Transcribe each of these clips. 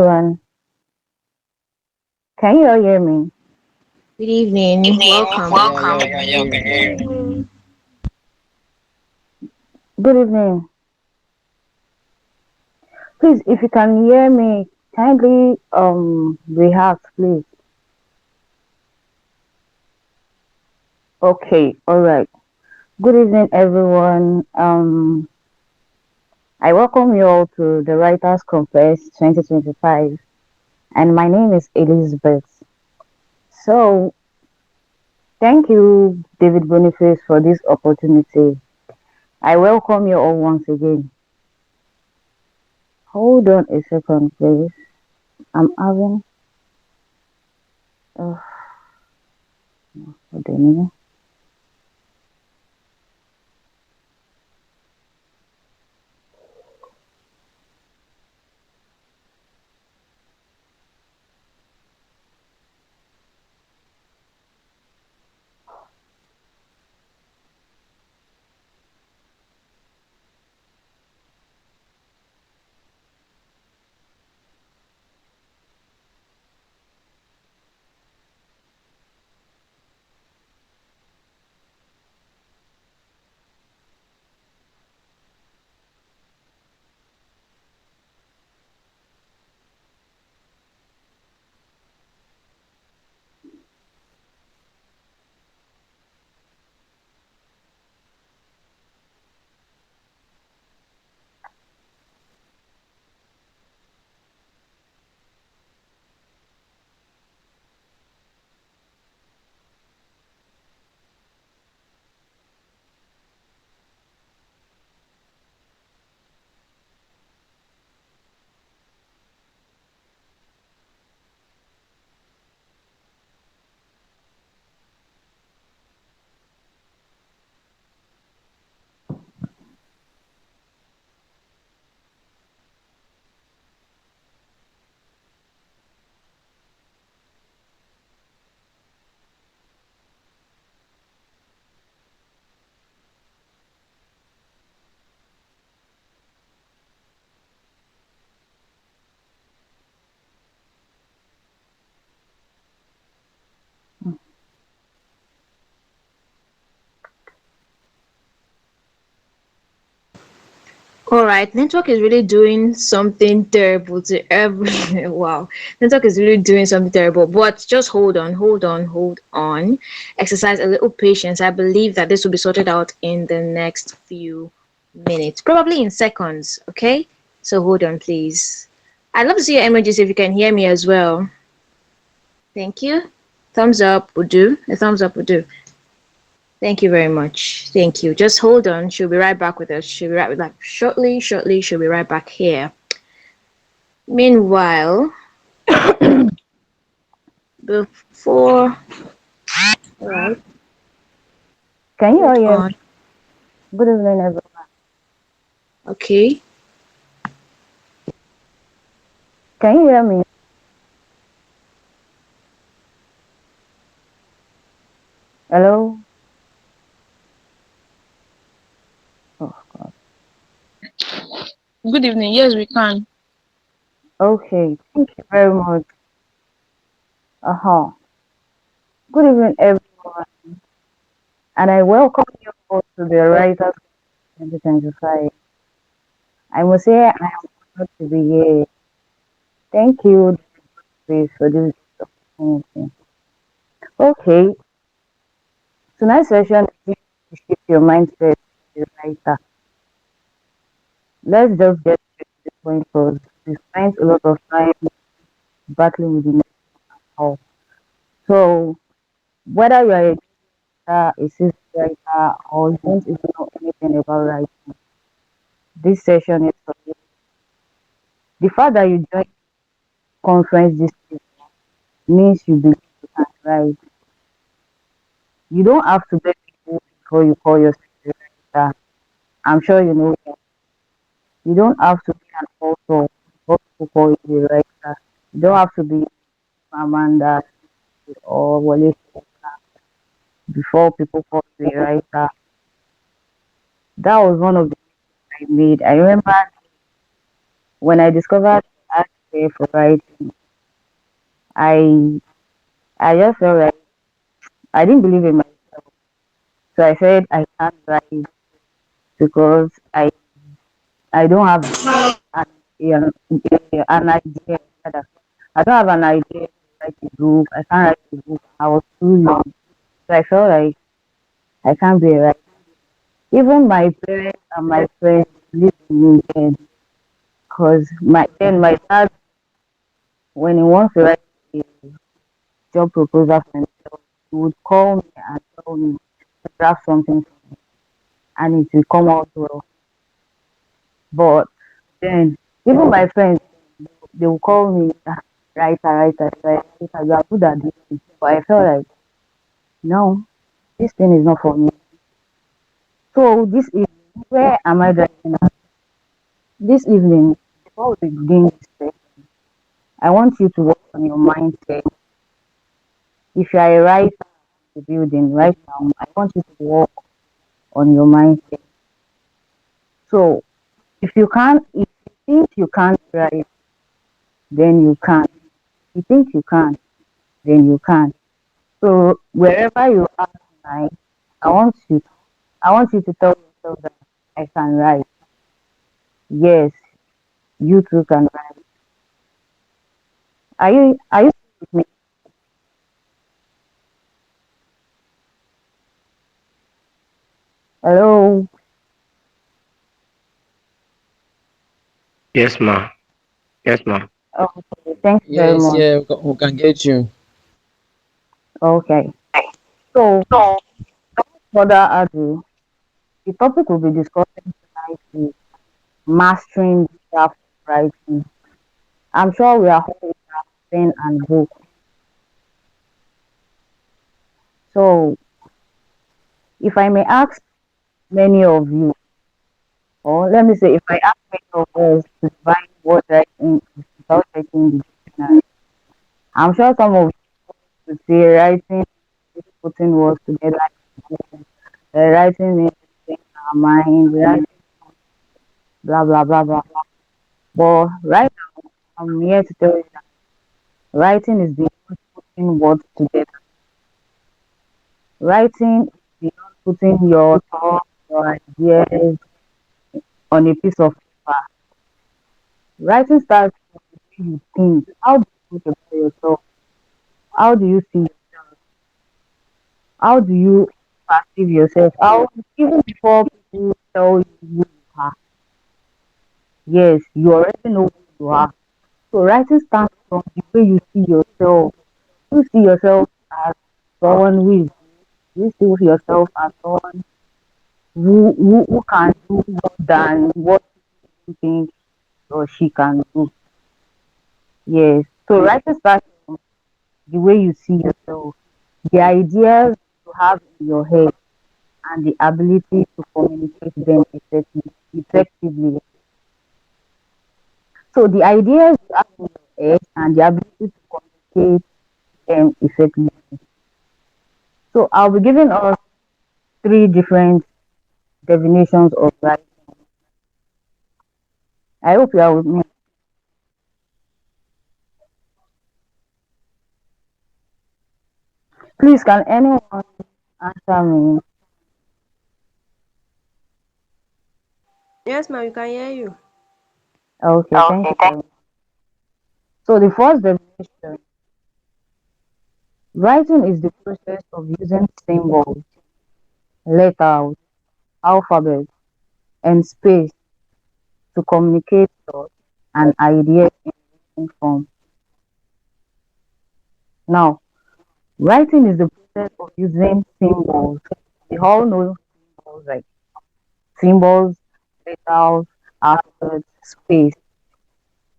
Everyone, can you all hear me? Good evening. Evening. Welcome. Welcome. Yeah, can hear you. Good evening. Please, if you can hear me, kindly react, please. Okay, all right. Good evening, everyone. I welcome you all to the Writers Conference 2025, and my name is Elizabeth. So, thank you, David Boniface, for this opportunity. I welcome you all once again. Hold on a second, please. I'm having. Uh, hold on a minute. All right. Network is really doing something terrible to every. Wow. Network is really doing something terrible. But just hold on. Exercise a little patience. I believe that this will be sorted out in the next few minutes, probably in seconds. Okay. So hold on, please. I'd love to see your emojis if you can hear me as well. Thank you. Thumbs up would do. A thumbs up would do. Thank you very much. Thank you. Just hold on. She'll be right back with us. She'll be right back shortly. She'll be right back here. Meanwhile, before, all right, Can you all hold hear me? on. Good evening, everyone. Okay. Can you hear me? Hello? Oh, God. Good evening. Yes, we can. Okay, thank you very much. Uh-huh. Good evening, everyone, and I welcome you all to the Writers 2025. I must say I am honored to be here. Thank you, Chris, for this opportunity. Okay, tonight's session is to shift your mindset to the writer. Let's just get straight to the point because we spent a lot of time battling with the next call. So, whether you're a seasoned writer or you don't even know anything about writing, this session is for you. The fact that you joined conference this week means you believe you can write. You don't have to beg people before you call yourself a writer. I'm sure you know that. You don't have to be an author before people call you a writer. You don't have to be Amanda or Wale before people call you a writer. That was one of the I made. I remember when I discovered art, care for writing. I I just felt like I didn't believe in myself. So I said I can't write because I don't have an, an idea. Rather. I don't have an idea to write a book. I can't write a book. I was too young. So I felt like I can't be a writer. Even my parents and my friends believed in me then. Because my dad, when he wants to write a job proposal for himself, he would call me and tell me to draft something and it will come out well. But then, even my friends, they will call me writer, you are good at this. But I felt like, no, this thing is not for me. So this evening, where am I driving at? This evening, before we begin this session, I want you to work on your mindset. If you are a writer in the building right now, I want you to work on your mindset. So if you think you can't write, then you can. If you think you can, then you can. So wherever you are tonight, I want you I want you to tell yourself that I can write. Yes, you too can write. Are you with me? Hello. Yes, ma. Yes, ma. Okay, thank you very Yes, much. yeah, we can get you. Okay. So further ado, the topic we'll be discussing tonight is mastering the craft of writing. I'm sure we are all with our pen and book. So if I may ask many of you, or let me say if I ask many of us to define what writing is without checking the dictionary, I'm sure some of to say writing is putting words together, writing is in our mind, writing, blah, blah, blah, blah, blah. But right now, I'm here to tell you that writing is beyond putting words together. Writing is beyond putting your thoughts, your ideas on a piece of paper. Writing starts with the way you think. How do you think about yourself? How do you see yourself? How do you perceive yourself? How, even before people tell you who you are, yes, you already know who you are. So writing starts from the way you see yourself. You see yourself as someone who is, you see yourself as someone who can do more than what you think or she can do. Yes. So writing starts from the way you see yourself, the ideas you have in your head, and the ability to communicate them effectively. So the ideas you have in your head and the ability to communicate them effectively. So I'll be giving us three different definitions of writing. I hope you are with me. Please, can anyone answer me? Yes, ma'am, we can hear you. Okay, thank you very much. So the first definition, writing is the process of using symbols, letters, alphabets, and space to communicate thoughts and ideas in written form. Now, writing is the process of using symbols. We all know symbols like symbols, letters, alphabets, space.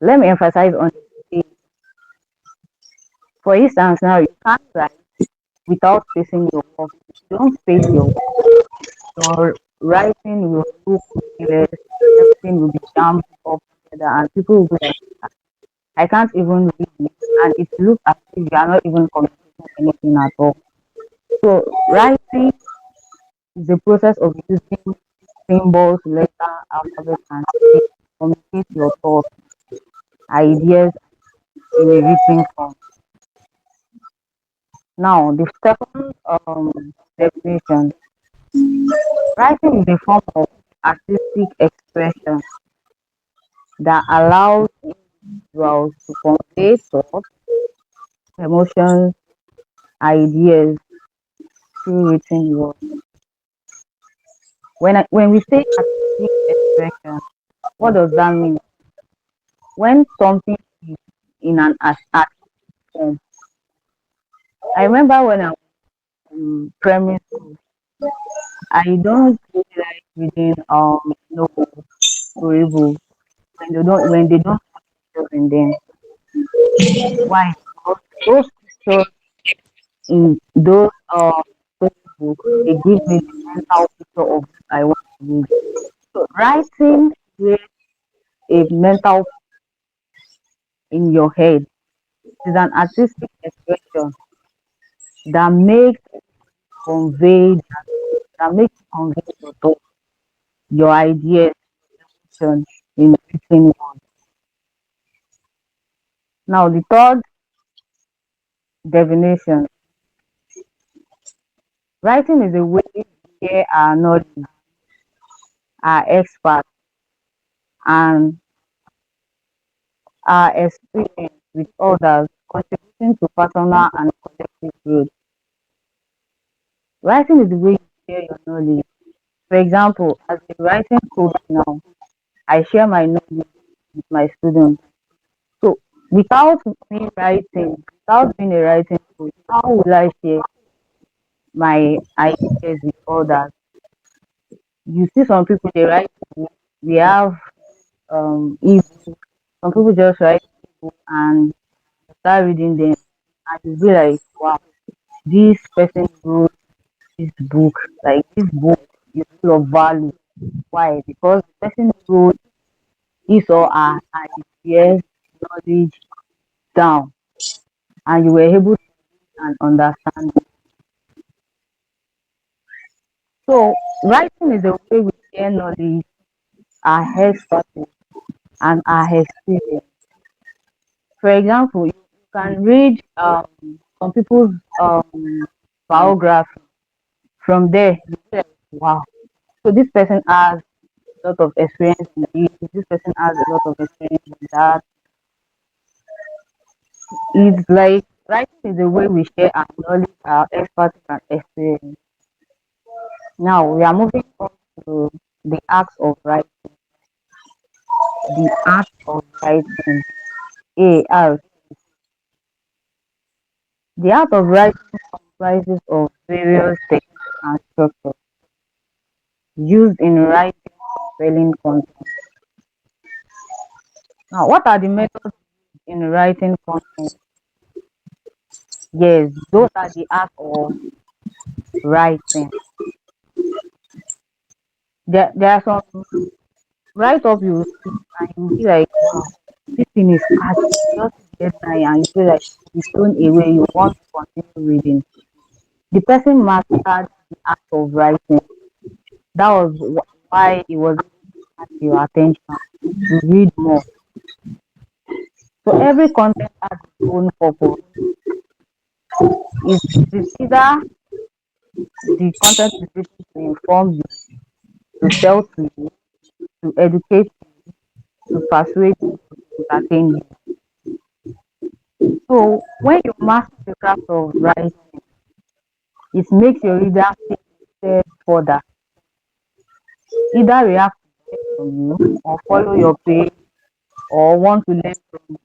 Let me emphasize on space. For instance, now you can't write without spacing your words. If you don't space your writing will look meaningless, everything will be jammed up together, and people will be like, I can't even read it, and it looks as if you are not even communicating anything at all. So, writing is the process of using symbols, letter, alphabet, and space to communicate your thoughts, ideas, in a written form. Now, the second definition, writing is a form of artistic expression that allows individuals to convey thoughts, emotions, ideas through written words. When we say artistic expression, what does that mean? When something is in an art form. I remember when I was in primary school, I don't really like reading novels, storybooks when they don't have pictures in them. Why? Because those pictures in those storybooks they give me the mental picture of what I want to read. So writing creates a mental in your head. It's an artistic expression that convey that makes you convey your thoughts, your ideas, emotions in written words. Now the third definition, writing is a way to share our knowledge, our experts, and our experience with others, contributing to personal and collective growth. Writing is the way you share your knowledge. For example, as a writing coach now, I share my knowledge with my students. So without me writing, without being a writing coach, how will I share my ideas with others? You see some people they write book, we have ebook. Some people just write ebook and start reading them and you be like, wow, this person wrote this book, like this book is full of value. Why? Because the person wrote his or her ideas, knowledge down and you were able to and understand it. So writing is a way we share knowledge, our expertise and our experience. For example, you can read some people's biography. From there, you be like, wow. So this person has a lot of experience in this. This person has a lot of experience in that. It's like writing is a way we share our knowledge, our expertise, and experience. Now we are moving on to the act of writing. The act of writing. A. The art of writing comprises of various techniques and structures used in writing compelling content. Now, what are the methods in writing content? Yes, those are the art of writing. There are some write up you will see and you'll be like, wow, this thing is catchy. Just get time and you feel like you've thrown away, you want to continue reading. The person mastered the art of writing. That was why it was able to catch your attention to read more. So every content has its own purpose. It is either the content is written to inform you, to sell to you, to educate you, to persuade you, to entertain you. So when you master the craft of writing, it makes your reader think a step further, either react to you or follow your page or want to learn from you.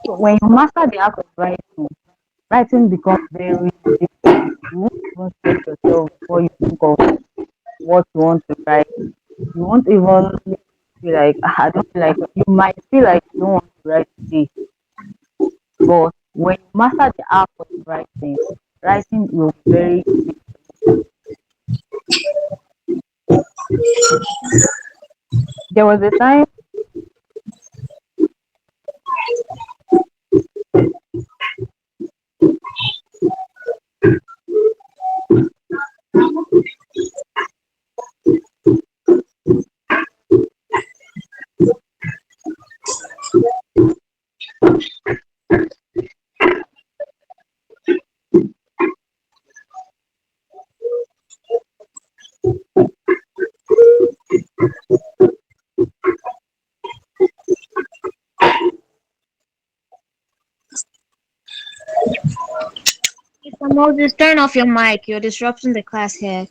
So when you master the art of writing, writing becomes very difficult. You won't even stress yourself before you think of what you want to write. You won't even feel like I don't feel like you might feel like you don't want to write today. But when you master the art of writing, writing will be very easy. There was a time Mr. Moses, turn off your mic. You're disrupting the class here.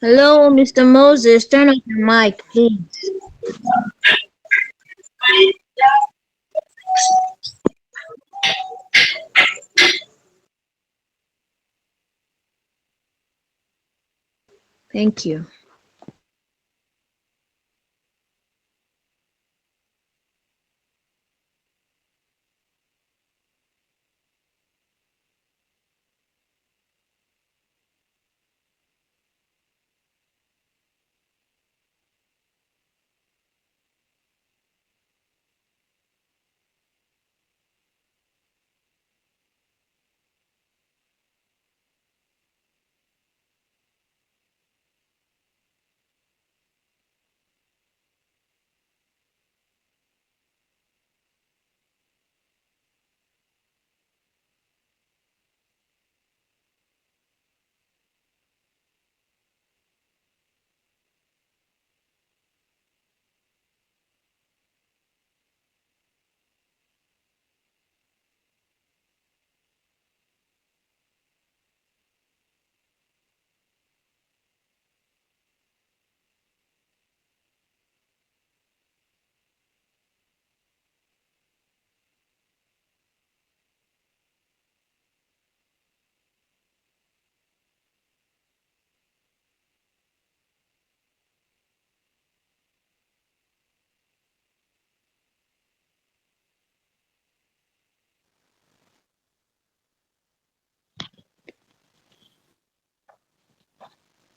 Hello, Mr. Moses, turn off your mic, please. Thank you.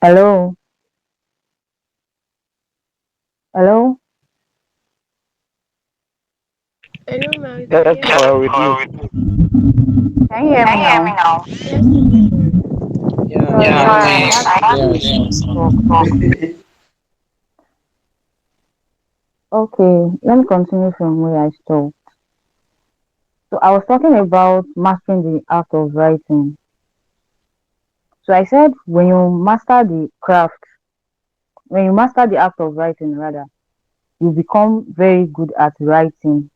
Hello, hello. Hello, ma, we can Yes, hear now you. I'm with you. Can you hear me now? Yes, we can hear you. Yeah, Sorry, I I have had yes. to talk. Okay, let me continue from where I stopped. So I was talking about mastering the art of writing. So I said when you master the act of writing rather, you become very good at writing.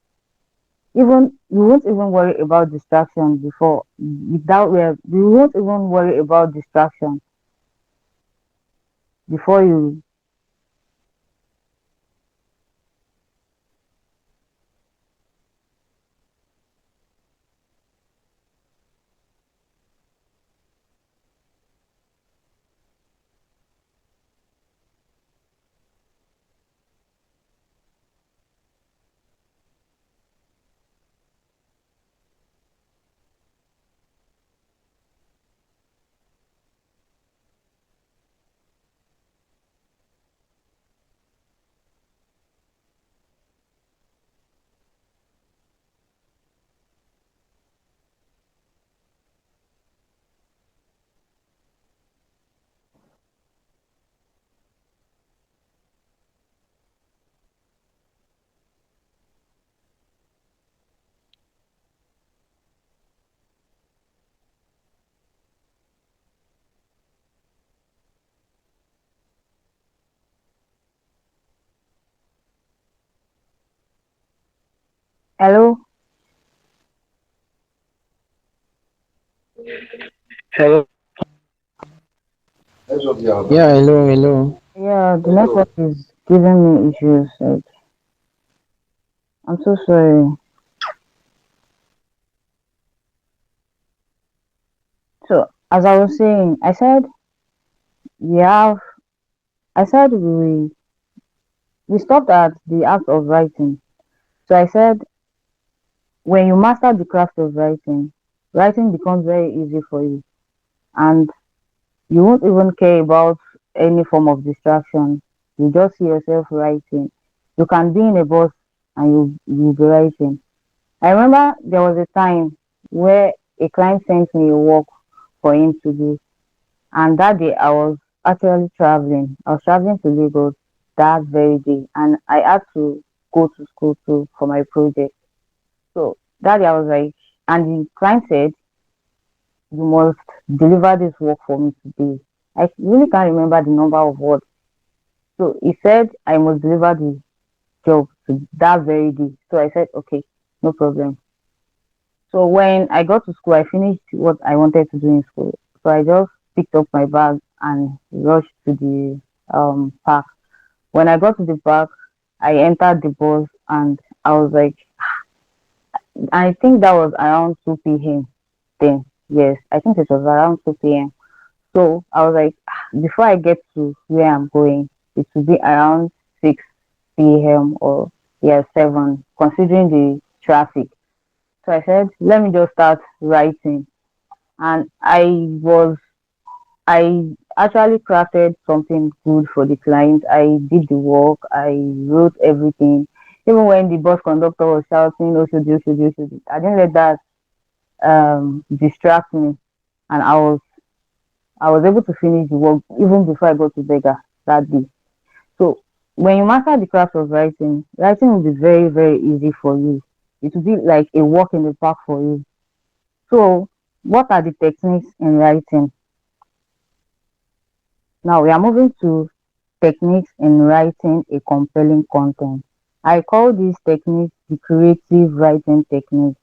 Even you won't even worry about distraction before without where you won't even worry about distraction before you. Hello? Hello. Yeah, hello, hello. Yeah, the network is giving me issues. Like, I'm so sorry. So as I was saying, we have I said we stopped at the act of writing. So I said when you master the craft of writing, writing becomes very easy for you, and you won't even care about any form of distraction. You just see yourself writing. You can be in a bus and you'll be writing. I remember there was a time where a client sent me a work for him to do, and that day I was actually traveling. I was traveling to Lagos, that very day, and I had to go to school too for my project. So that day I was like, and the client said, "You must deliver this work for me today." I really can't remember the number of words. So he said I must deliver the job to that very day. So I said, okay, no problem. So when I got to school, I finished what I wanted to do in school. So I just picked up my bag and rushed to the park. When I got to the park, I entered the bus and I was like, I think that was around 2 p.m. then. Yes, I think it was around 2 p.m. So I was like, before I get to where I'm going, it will be around 6 p.m. or yeah, 7, considering the traffic. So I said, let me just start writing. And I actually crafted something good for the client. I did the work, I wrote everything. Even when the bus conductor was shouting, Oshodi, Oshodi, Oshodi, I didn't let that distract me. And I was able to finish the work even before I got to beggar that day. So when you master the craft of writing, writing will be very, very easy for you. It will be like a walk in the park for you. So what are the techniques in writing? Now we are moving to techniques in writing a compelling content. I call these techniques the creative writing technique.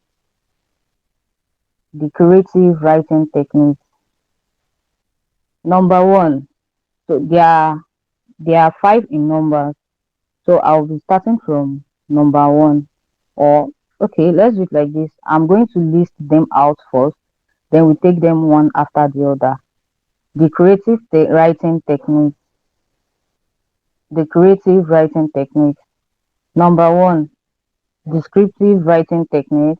The creative writing technique. Number one, so there are five in numbers. So I'll be starting from number one. Or okay, let's do it like this. I'm going to list them out first, then we take them one after the other. The creative writing technique. The creative writing technique. Number one, descriptive writing technique.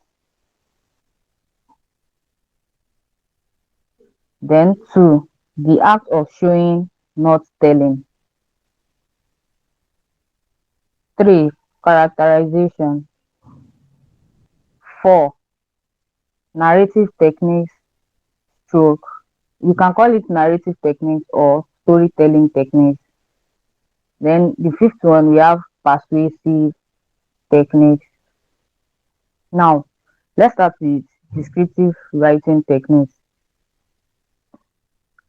Then two, the act of showing, not telling. Three, characterization. Four, narrative techniques stroke. You can call it narrative techniques or storytelling techniques. Then the fifth one we have persuasive techniques. Now let's start with descriptive writing techniques.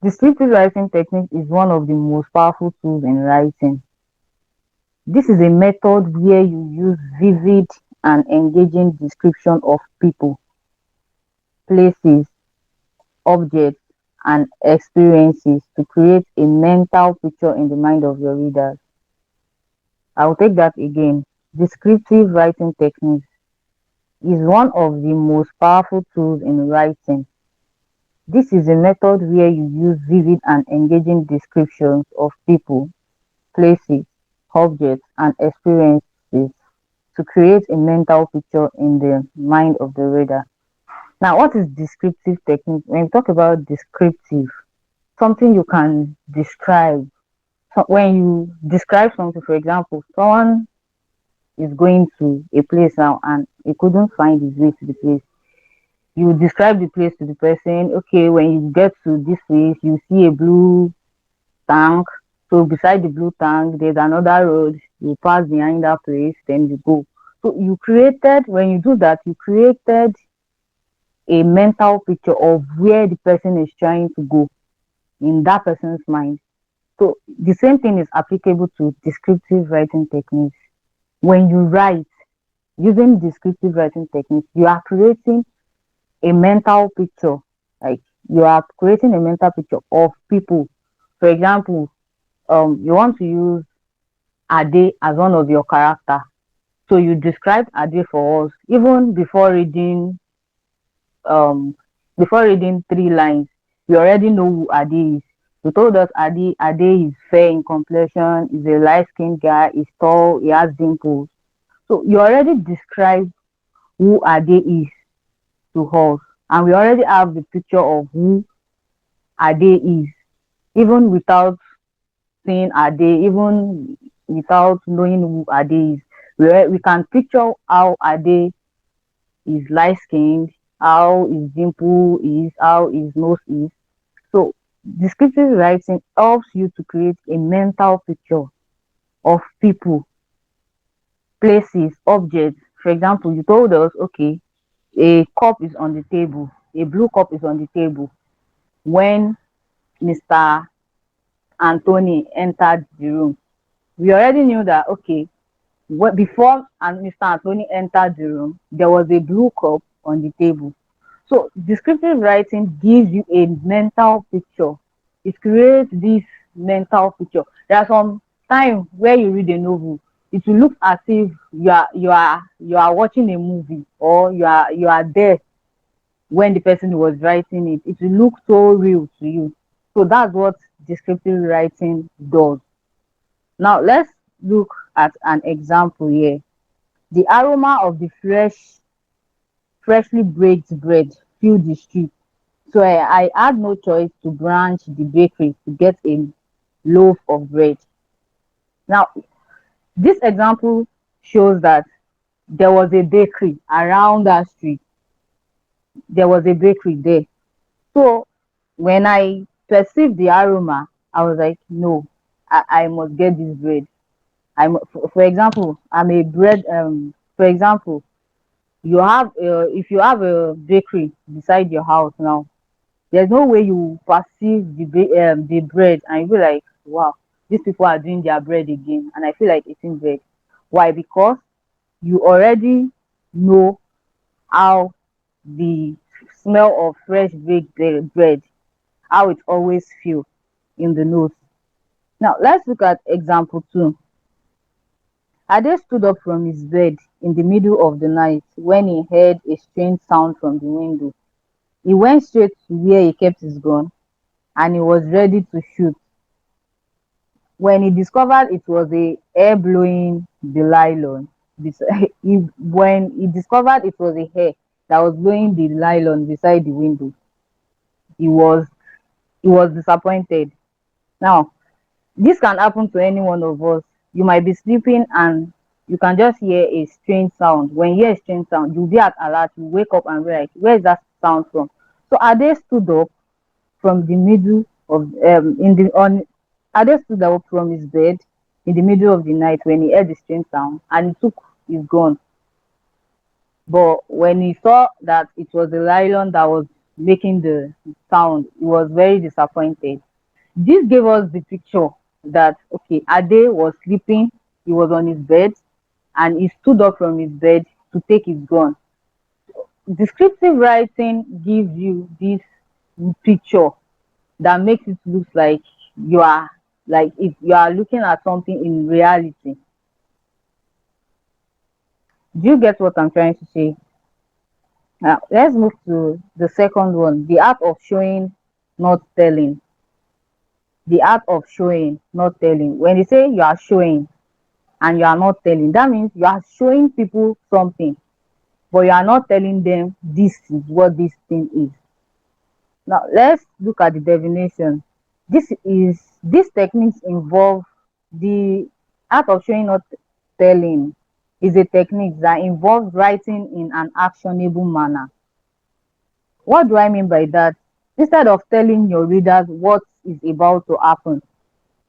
Descriptive writing technique is one of the most powerful tools in writing. This is a method where you use vivid and engaging description of people, places, objects, and experiences to create a mental picture in the mind of your readers. I will take that again. Descriptive writing techniques is one of the most powerful tools in writing. This is a method where you use vivid and engaging descriptions of people, places, objects, and experiences to create a mental picture in the mind of the reader. Now, what is descriptive technique? When we talk about descriptive, something you can describe. So when you describe something, for example, someone is going to a place now and he couldn't find his way to the place. You describe the place to the person. Okay, when you get to this place, you see a blue tank. So beside the blue tank, there's another road. You pass behind that place, then you go. So you created, when you do that, you created a mental picture of where the person is trying to go in that person's mind. So the same thing is applicable to descriptive writing techniques. When you write using descriptive writing techniques, you are creating a mental picture. Like you are creating a mental picture of people. For example, you want to use Ade as one of your character. So you described Ade for us even um before reading 3 lines. We already know who Ade is. You told us Ade is fair in complexion, is a light skinned guy, is tall, he has dimples. So you already described who Ade is to us, and we already have the picture of who Ade is, even without seeing Ade, even without knowing who Ade is. We can picture how Ade is light skinned, how his dimple is, how his nose is. So descriptive writing helps you to create a mental picture of people, places, objects. For example, you told us, okay, a cup is on the table, a blue cup is on the table when Mr. Anthony entered the room. We already knew that, okay, before and Mr. Anthony entered the room, there was a blue cup on the table. So descriptive writing gives you a mental picture. It creates this mental picture. There are some times where you read a novel, it will look as if you are watching a movie, or you are there when the person was writing it. It will look so real to you. So that's what descriptive writing does. Now let's look at an example here. The aroma of the freshly baked bread filled the street. So I had no choice to branch the bakery to get a loaf of bread. Now, this example shows that there was a bakery around that street. There was a bakery there. So when I perceived the aroma, I was like, no, I must get this bread. For example, I'm a bread. For example, if you have a bakery beside your house now, there's no way you perceive the bread and you be like, wow, these people are doing their bread again, and I feel like eating bread. Why? Because you already know how the smell of fresh baked bread, how it always feels in the nose. Now let's look at example two. Ade stood up from his bed in the middle of the night when he heard a strange sound from the window. He went straight to where he kept his gun and he was ready to shoot. When he discovered it was a hair blowing the nylon, when he discovered it was a hair that was blowing the nylon beside the window, he was he was disappointed. Now, this can happen to any one of us. You might be sleeping and you can just hear a strange sound. When you hear a strange sound, you'll be at alert. You wake up and be like, where is that sound from? So Ade stood up from the middle of in the on Ade stood up from his bed in the middle of the night when he heard the strange sound and he took his gun. But when he saw that it was the lion that was making the sound, he was very disappointed. This gave us the picture that, okay, Ade was sleeping, he was on his bed, and he stood up from his bed to take his gun. Descriptive writing gives you this picture that makes it look like you are like if you are looking at something in reality. Do you get what I'm trying to say? Now let's move to the second one, the art of showing, not telling. The art of showing, not telling. When they say you are showing and you are not telling, that means you are showing people something, but you are not telling them this is what this thing is. Now let's look at the definition. These techniques involve the art of showing, not telling is a technique that involves writing in an actionable manner. What do I mean by that? Instead of telling your readers what is about to happen,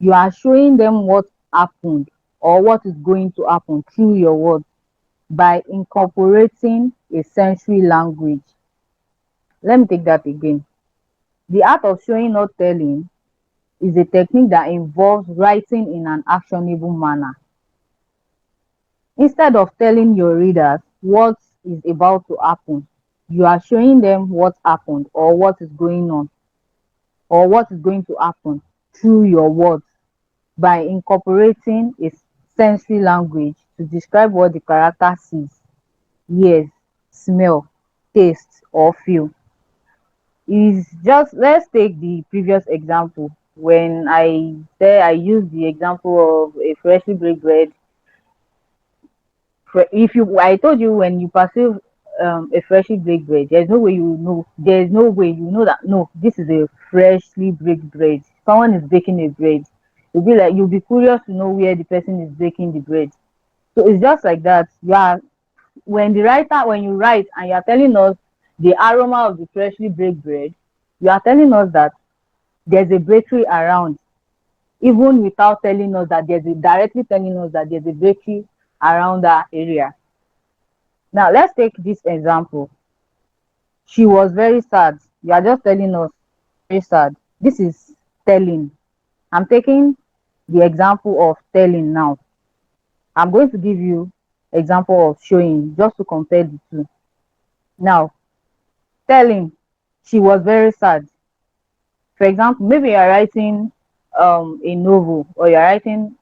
you are showing them what happened or what is going to happen through your words by incorporating a sensory language. Let me take that again. The art of showing, not telling is a technique that involves writing in an actionable manner. Instead of telling your readers what is about to happen, you are showing them what happened or what is going on or what is going to happen through your words by incorporating a sensory language to describe what the character sees, hears, smell, taste, or feel. Is just let's take the previous example. When I say I use the example of a freshly baked bread, if you I told you when you perceive a freshly baked bread, there's no way you know. There's no way you know that no, this is a freshly baked bread. Someone is baking a bread. You'll be curious to know where the person is baking the bread. So it's just like that. You are when you write and you are telling us the aroma of the freshly baked bread, you are telling us that there's a bakery around. even without telling us that directly telling us that there's a bakery around that area. Now let's take this example. She was very sad. You are just telling us very sad. This is telling. I'm taking the example of telling now. I'm going to give you example of showing just to compare the two. Now, telling, she was very sad. For example, maybe you're writing a novel or you're writing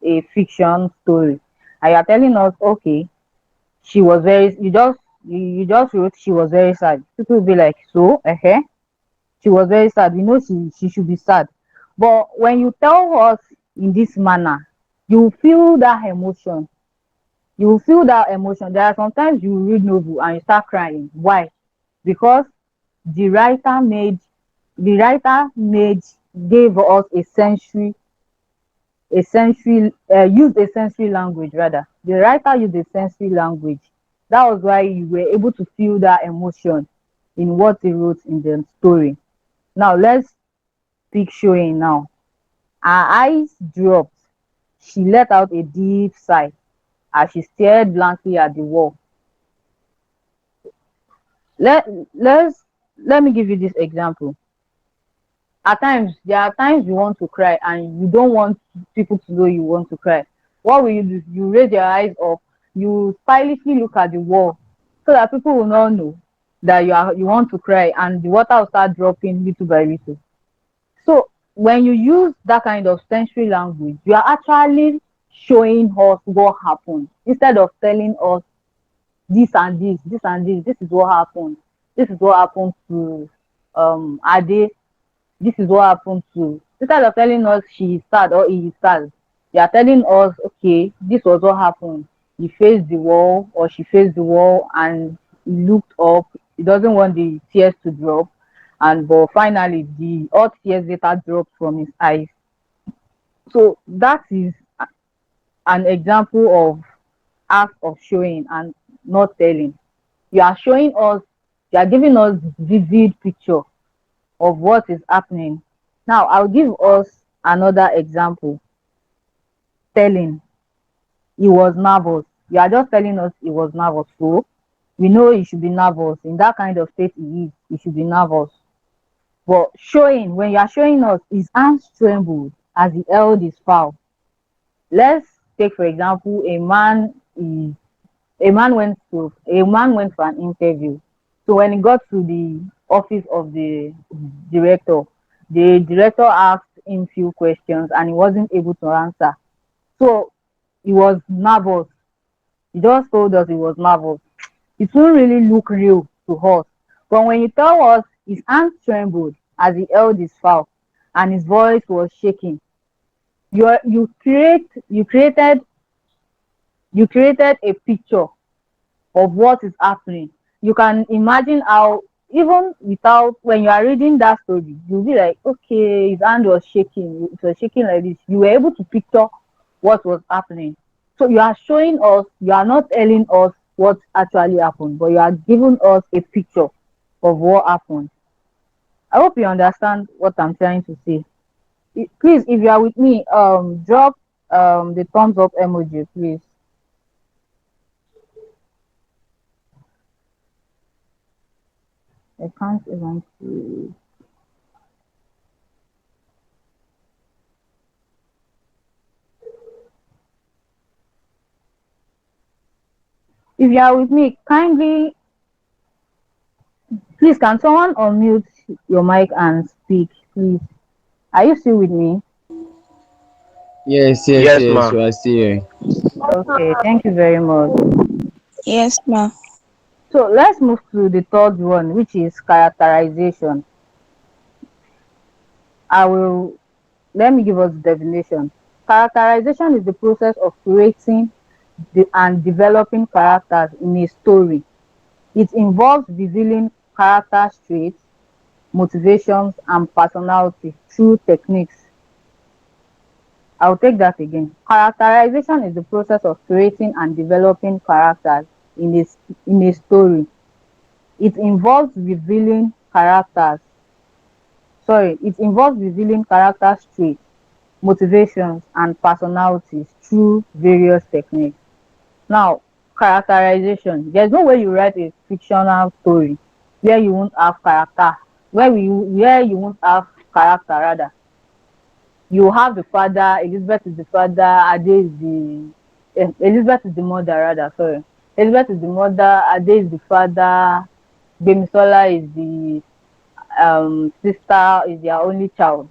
a fiction story and you're telling us, okay, she was very, you just wrote she was very sad. People will be like, so, she was very sad. We know she should be sad. But when you tell us in this manner, you feel that emotion. You will feel that emotion. There are sometimes you read novel and you start crying. Why? Because the writer made the writer made gave us used a sensory language rather. The writer used a sensory language. That was why you were able to feel that emotion in what he wrote in the story. Now let's pick showing now. Her eyes dropped. She let out a deep sigh as she stared blankly at the wall. Let let's let me give you this example. At times, there are times you want to cry and you don't want people to know you want to cry. What will you do? You raise your eyes up, you stylishly look at the wall so that people will not know that you want to cry and the water will start dropping little by little. So when you use that kind of sensory language, you are actually showing us what happened instead of telling us this and this and this is what happened. This is what happened to Ade. This is what happened to. Instead of telling us she is sad or he is sad, they are telling us, okay, this was what happened. He faced the wall or she faced the wall and he looked up. He doesn't want the tears to drop. And but finally the all tears later dropped from his eyes. So that is an example of act of showing and not telling. You are showing us, you are giving us vivid picture of what is happening. Now, I'll give us another example. Telling, he was nervous. You are just telling us he was nervous. So, we know he should be nervous. In that kind of state he is, he should be nervous. But showing, when you are showing us, his hands trembled as he held his fowl. Let's take, for example, a man went for an interview. So when he got to the office of the director asked him few questions and he wasn't able to answer. So he was nervous. He just told us he was nervous. It won't really look real to us. But when you tell us his hands trembled as he held his fowl and his voice was shaking, you created a picture of what is happening. You can imagine how, even without, when you are reading that story, you'll be like, okay, his hand was shaking, it was shaking like this. You were able to picture what was happening. So you are showing us, you are not telling us what actually happened, but you are giving us a picture of what happened. I hope you understand what I'm trying to say. Please, if you are with me, drop the thumbs up emoji, please. I can't even see. If you are with me, kindly, please, can someone unmute your mic and speak, please? Are you still with me? Yes, yes, Yes, yes. ma. We are still here. Okay, thank you very much. Yes, ma. So let's move to the third one, which is characterization. I will Let me give us the definition. Characterization is the process of creating and developing characters in a story. It involves revealing character traits, motivations, and personality through techniques. I'll take that again. Characterization is the process of creating and developing characters in a story. It involves revealing characters. Sorry, it involves revealing character traits, motivations, and personalities through various techniques. Now, characterization. There's no way you write a fictional story where you won't have character, where you won't have character rather. You have the father, Elizabeth is the father, Ade is the Elizabeth is the mother rather, sorry. Elizabeth is the mother, Ade is the father, Bemisola is the sister, is their only child.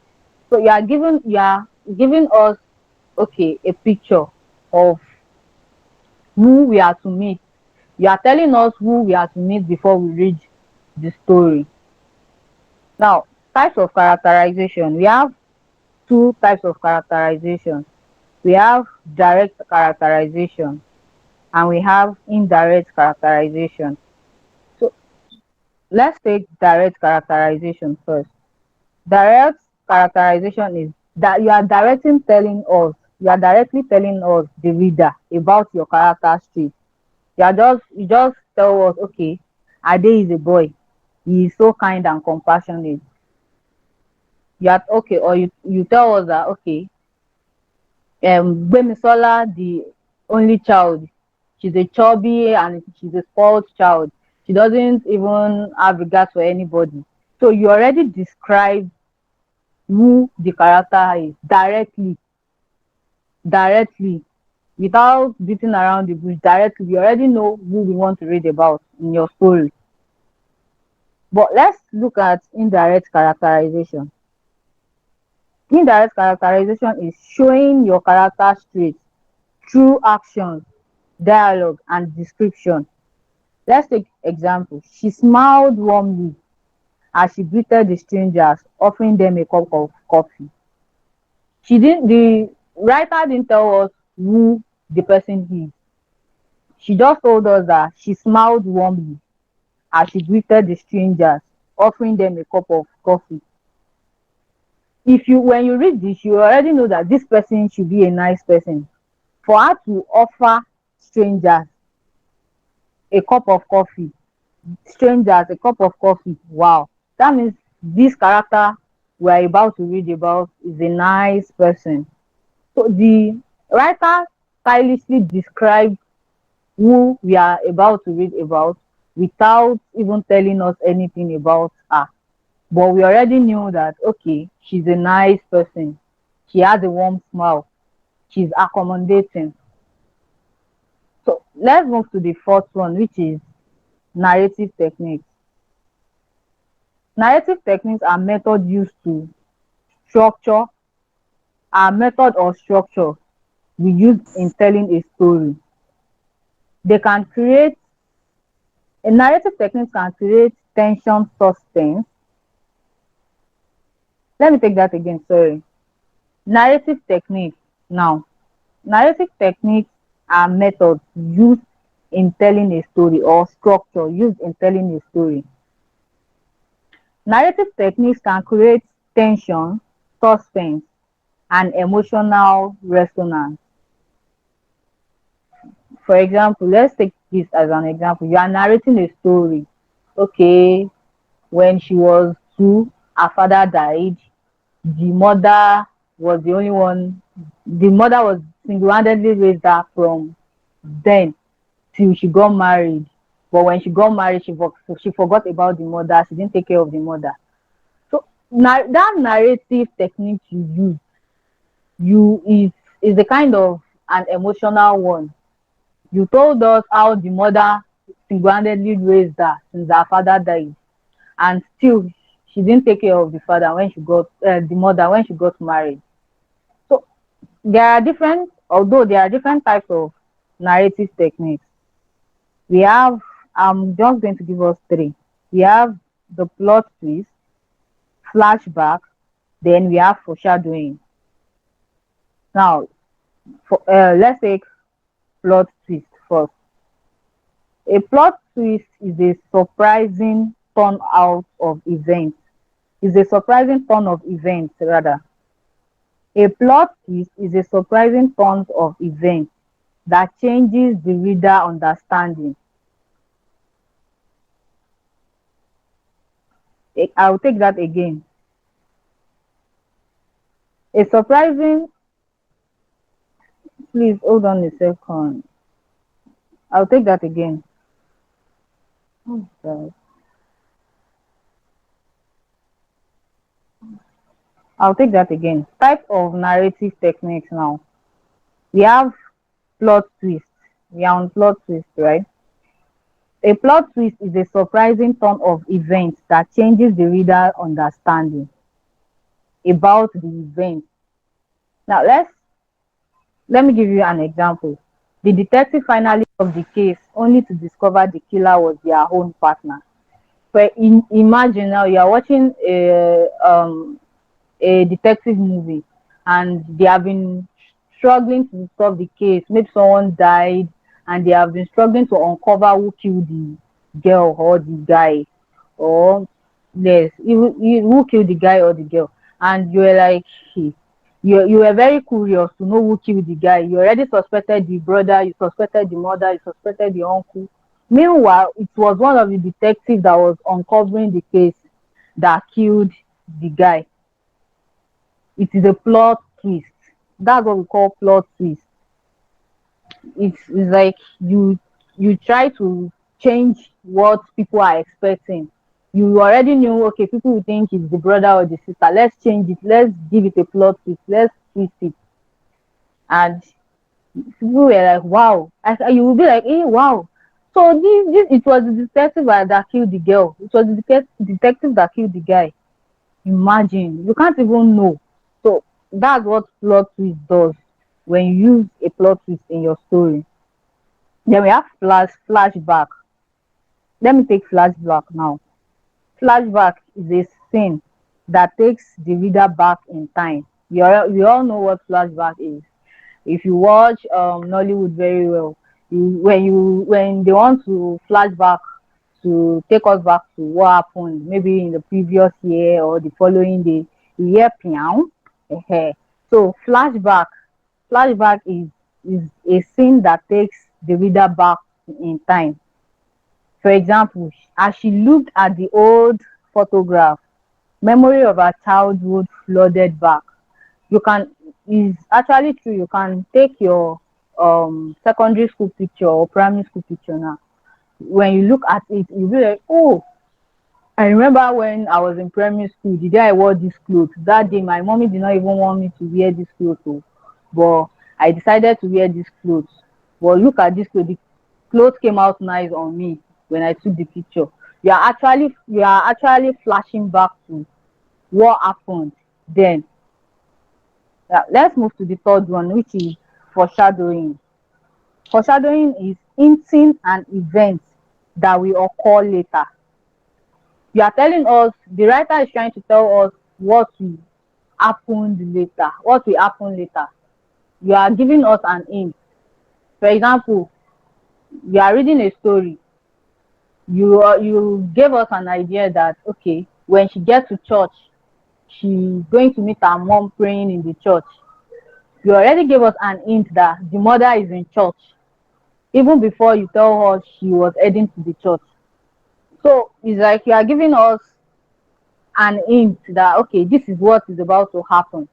So you are giving us, okay, a picture of who we are to meet. You are telling us who we are to meet before we read the story. Now, types of characterization. We have two types of characterization. We have direct characterization and we have indirect characterization. So let's take direct characterization first. Direct characterization is that you are directly telling us, the reader, about your character trait. You just tell us, okay, Ade is a boy. He is so kind and compassionate. Or you tell us that, okay, Gbemisola, the only child, she's a chubby and she's a spoiled child. She doesn't even have regard for anybody. So you already describe who the character is directly, without beating around the bush. Directly, you already know who we want to read about in your story. But let's look at indirect characterization. Indirect characterization is showing your character traits through actions, dialogue, and description. Let's take example. She smiled warmly as she greeted the strangers, offering them a cup of coffee. The writer didn't tell us who the person is. She just told us that she smiled warmly as she greeted the strangers, offering them a cup of coffee. When you read this, you already know that this person should be a nice person. For her to offer strangers a cup of coffee, strangers a cup of coffee, wow, that means this character we're about to read about is a nice person. So the writer stylishly described who we are about to read about without even telling us anything about her. But we already knew that, okay, she's a nice person. She has a warm smile. She's accommodating. So let's move to the fourth one, which is narrative techniques. Narrative techniques are methods used to structure, are method or structure we use in telling a story. They can create A narrative technique can create tension, suspense. Let me take that again, sorry. Narrative techniques now. Narrative techniques are methods used in telling a story, or structure used in telling a story. Narrative techniques can create tension, suspense, and emotional resonance. For example, let's take this as an example. You are narrating a story. Okay, when she was two, her father died. The mother was the only one. The mother was single-handedly raised her from then till she got married. But when she got married, she forgot about the mother. She didn't take care of the mother. So that narrative technique you use is the kind of an emotional one. You told us how the mother single-handedly raised her since her father died, and still she didn't take care of the mother when she got married. So although there are different types of narrative techniques. We have, I'm just going to give us three. We have the plot twist, flashback, then we have foreshadowing. Now, let's take plot twist first. A plot twist is a surprising turn out of events. Is a surprising turn of events rather. A plot twist is a surprising turn of events that changes the reader understanding. I'll take that again. A surprising, please hold on a second. I'll take that again. Oh, God. I'll take that again. Type of narrative techniques now. We have plot twist. We are on plot twist, right? A plot twist is a surprising turn of events that changes the reader understanding about the event. Now let me give you an example. The detective finally solved the case only to discover the killer was their own partner. But imagine now you are watching a detective movie and they have been struggling to solve the case. Maybe someone died and they have been struggling to uncover who killed the girl or the guy, or yes, who killed the guy or the girl. And you were like, "Hey," you were very curious to know who killed the guy. You already suspected the brother, you suspected the mother, you suspected the uncle. Meanwhile, it was one of the detectives that was uncovering the case that killed the guy. It is a plot twist. That's what we call plot twist. It's like you try to change what people are expecting. You already knew, okay, people will think it's the brother or the sister. Let's change it. Let's give it a plot twist. Let's twist it. And people were like, wow. You will be like, hey, wow. So this it was the detective that killed the girl. It was the detective that killed the guy. Imagine, you can't even know. So that's what plot twist does when you use a plot twist in your story. Then we have flashback. Let me take flashback now. Flashback is a scene that takes the reader back in time. We all know what flashback is. If you watch Nollywood very well, when they want to flashback to take us back to what happened maybe in the previous year or the following day, you hear piang. So flashback is a scene that takes the reader back in time. For example, as she looked at the old photograph, memory of her childhood flooded back. You can Is actually true. You can take your secondary school picture or primary school picture now. When you look at it, you'll be like, oh, I remember when I was in primary school, the day I wore this clothes. That day my mommy did not even want me to wear this clothes. Oh, but I decided to wear this clothes. But look at this clothes. The clothes came out nice on me when I took the picture. You are actually flashing back to what happened then. Let's move to the third one, which is foreshadowing. Foreshadowing is hinting an event that will occur later. You are telling us, the writer is trying to tell us what will happen later. You are giving us an hint. For example, you are reading a story. You gave us an idea that, okay, when she gets to church, she's going to meet her mom praying in the church. You already gave us an hint that the mother is in church even before you tell her she was heading to the church. So it's like you are giving us an hint that, okay, this is what is about to happen.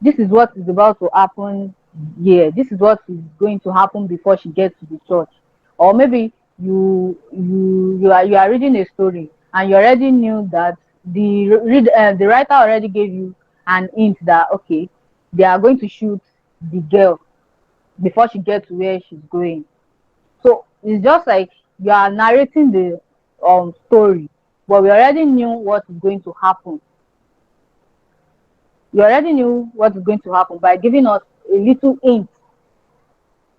This is what is about to happen here. This is what is going to happen before she gets to the church. Or maybe you are reading a story and you already knew that the writer already gave you an hint that, okay, they are going to shoot the girl before she gets to where she's going. So it's just like you are narrating the story, but we already knew what is going to happen. You already knew what is going to happen by giving us a little hint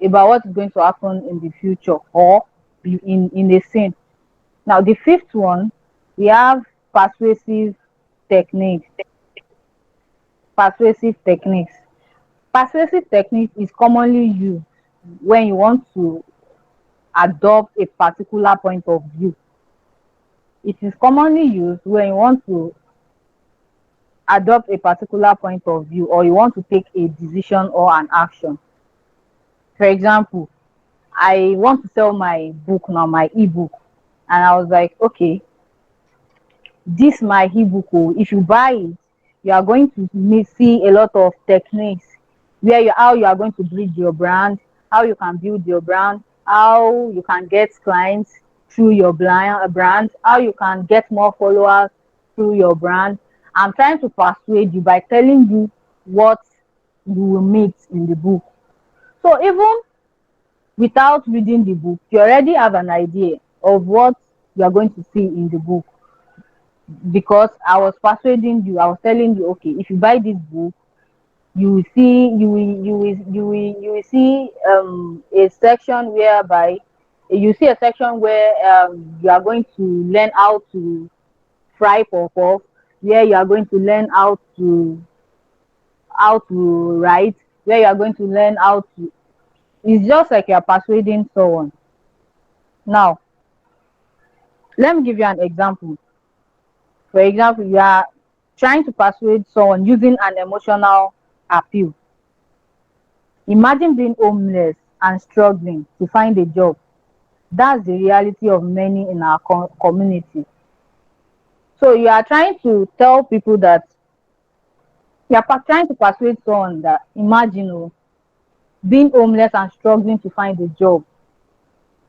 about what is going to happen in the future or in a scene. Now the fifth one, we have persuasive techniques. Persuasive techniques. Persuasive technique is commonly used when you want to adopt a particular point of view. It is commonly used when you want to adopt a particular point of view or you want to take a decision or an action. For example, I want to sell my book now, my ebook, and I was like, okay, this my ebook. Oh, if you buy it, you are going to see a lot of techniques where how you are going to build your brand, how you can build your brand, how you can get clients through your brand, how you can get more followers through your brand. I'm trying to persuade you by telling you what you will meet in the book. So even without reading the book, you already have an idea of what you are going to see in the book, because I was persuading you. I was telling you, okay, if you buy this book, you will see, you will see a section whereby you see a section where you are going to learn how to fry puff, where you are going to learn how to write, where you are going to learn how to. It's just like you are persuading someone. Now, let me give you an example. For example, you are trying to persuade someone using an emotional appeal. Imagine being homeless and struggling to find a job. That's the reality of many in our community. So you are trying to tell people that you are trying to persuade someone that imagine being homeless and struggling to find a job.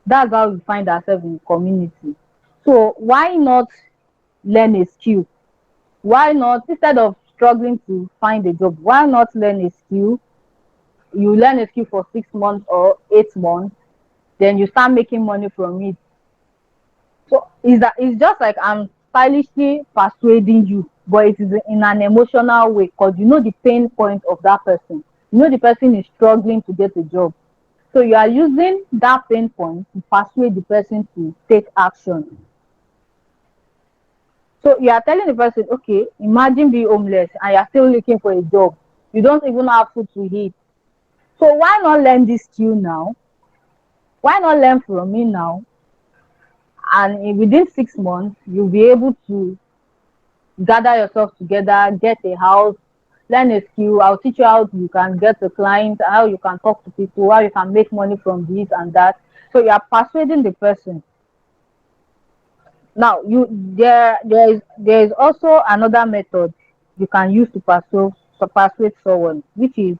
That's how we find ourselves in the community. So why not learn a skill? Why not, instead of struggling to find a job, why not learn a skill? You learn a skill for 6 months or 8 months, then you start making money from it. So it's just like I'm stylishly persuading you, but it is in an emotional way, because you know the pain point of that person. You know the person is struggling to get a job. So you are using that pain point to persuade the person to take action. So you are telling the person, okay, imagine being homeless and you are still looking for a job. You don't even have food to eat. So why not learn this skill now? Why not learn from me now? And within 6 months, you'll be able to gather yourself together, get a house, learn a skill. I'll teach you how you can get a client, how you can talk to people, how you can make money from this and that. So you are persuading the person. Now, there is also another method you can use to persuade someone, which is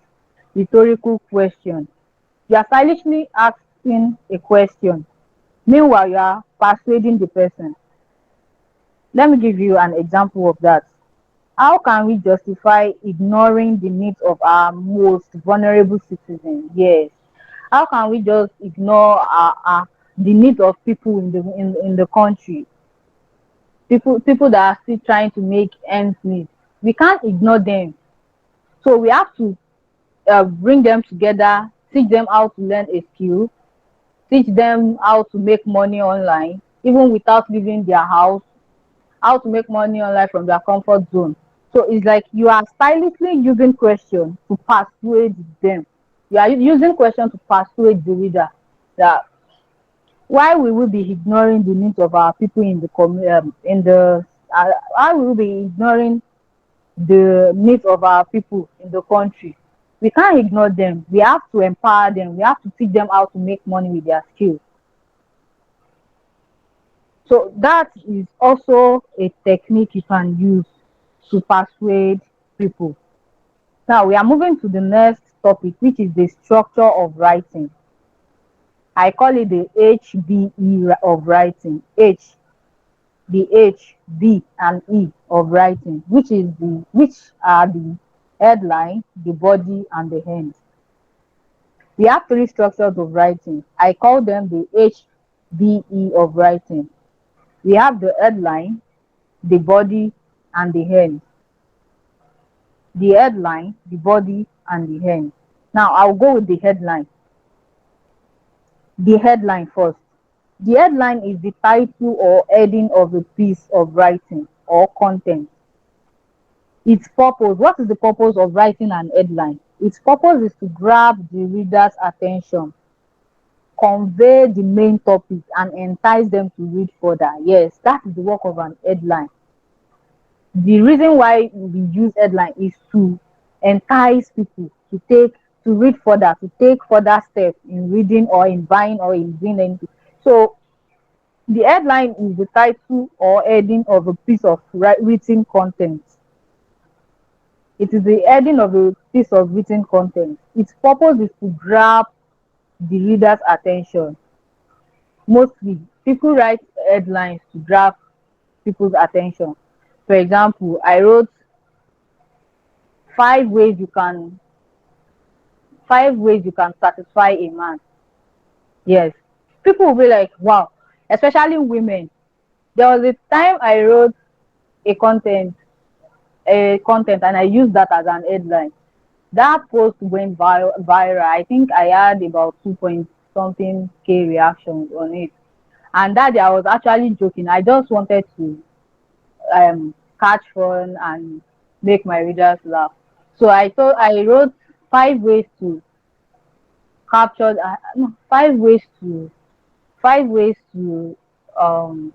rhetorical question. You are stylishly asking a question. Meanwhile, you are persuading the person. Let me give you an example of that. How can we justify ignoring the needs of our most vulnerable citizens? Yes. How can we just ignore the needs of people in the country? People that are still trying to make ends meet. We can't ignore them. So we have to bring them together, teach them how to learn a skill, teach them how to make money online, even without leaving their house, how to make money online from their comfort zone. So it's like you are stylishly using question to persuade them. You are using question to persuade the reader that why will we be ignoring the needs of our people in the why will we be ignoring the needs of our people in the country? We can't ignore them. We have to empower them. We have to teach them how to make money with their skills. So that is also a technique you can use to persuade people. Now we are moving to the next topic, which is the structure of writing. I call it the HBE of writing. The H, B, and E of writing, which are the headline, the body, and the end. We have three structures of writing. I call them the HBE of writing. We have the headline, the body, and the end. The headline, the body, and the end. Now I'll go with the headline. The headline first. The headline is the title or heading of a piece of writing or content. Its purpose. What is the purpose of writing an headline? Its purpose is to grab the reader's attention, convey the main topic, and entice them to read further. Yes, that is the work of an headline. The reason why we use headline is to entice people to read further, to take further steps in reading or in buying or in doing anything. So the headline is the title or heading of a piece of written content. It is the heading of a piece of written content. Its purpose is to grab the reader's attention. Mostly, people write headlines to grab people's attention. For example, I wrote five ways you can 5 ways you can satisfy a man. Yes, people will be like, wow, especially women. There was a time I wrote a content, and I used that as an headline. That post went viral. I think I had about 2 point something K reactions on it. And that day I was actually joking. I just wanted to catch fun and make my readers laugh. So I wrote 5 ways to capture, no, 5 ways to um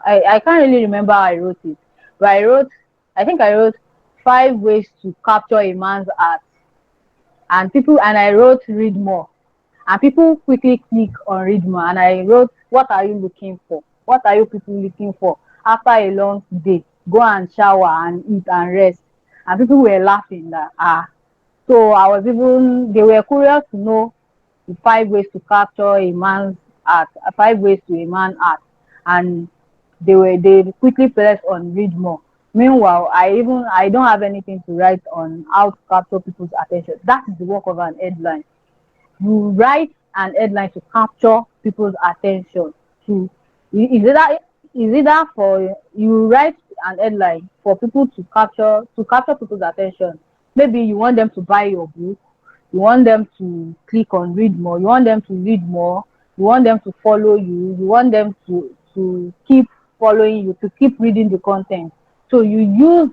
I can't really remember how I wrote it, but I wrote 5 ways to capture a man's heart, and I wrote read more, and people quickly click on read more, and I wrote what are you looking for? What are you people looking for after a long day? Go and shower and eat and rest, and people were laughing that So I was even they were curious to know the 5 ways to capture a man's heart, 5 ways to a man's heart, and they quickly pressed on read more. Meanwhile, I don't have anything to write on how to capture people's attention. That is the work of an headline. You write an headline to capture people's attention. To is it that is it that for you write an headline for people to capture people's attention. Maybe you want them to buy your book, you want them to click on read more, you want them to read more, you want them to follow you, you want them to keep following you, to keep reading the content. So you use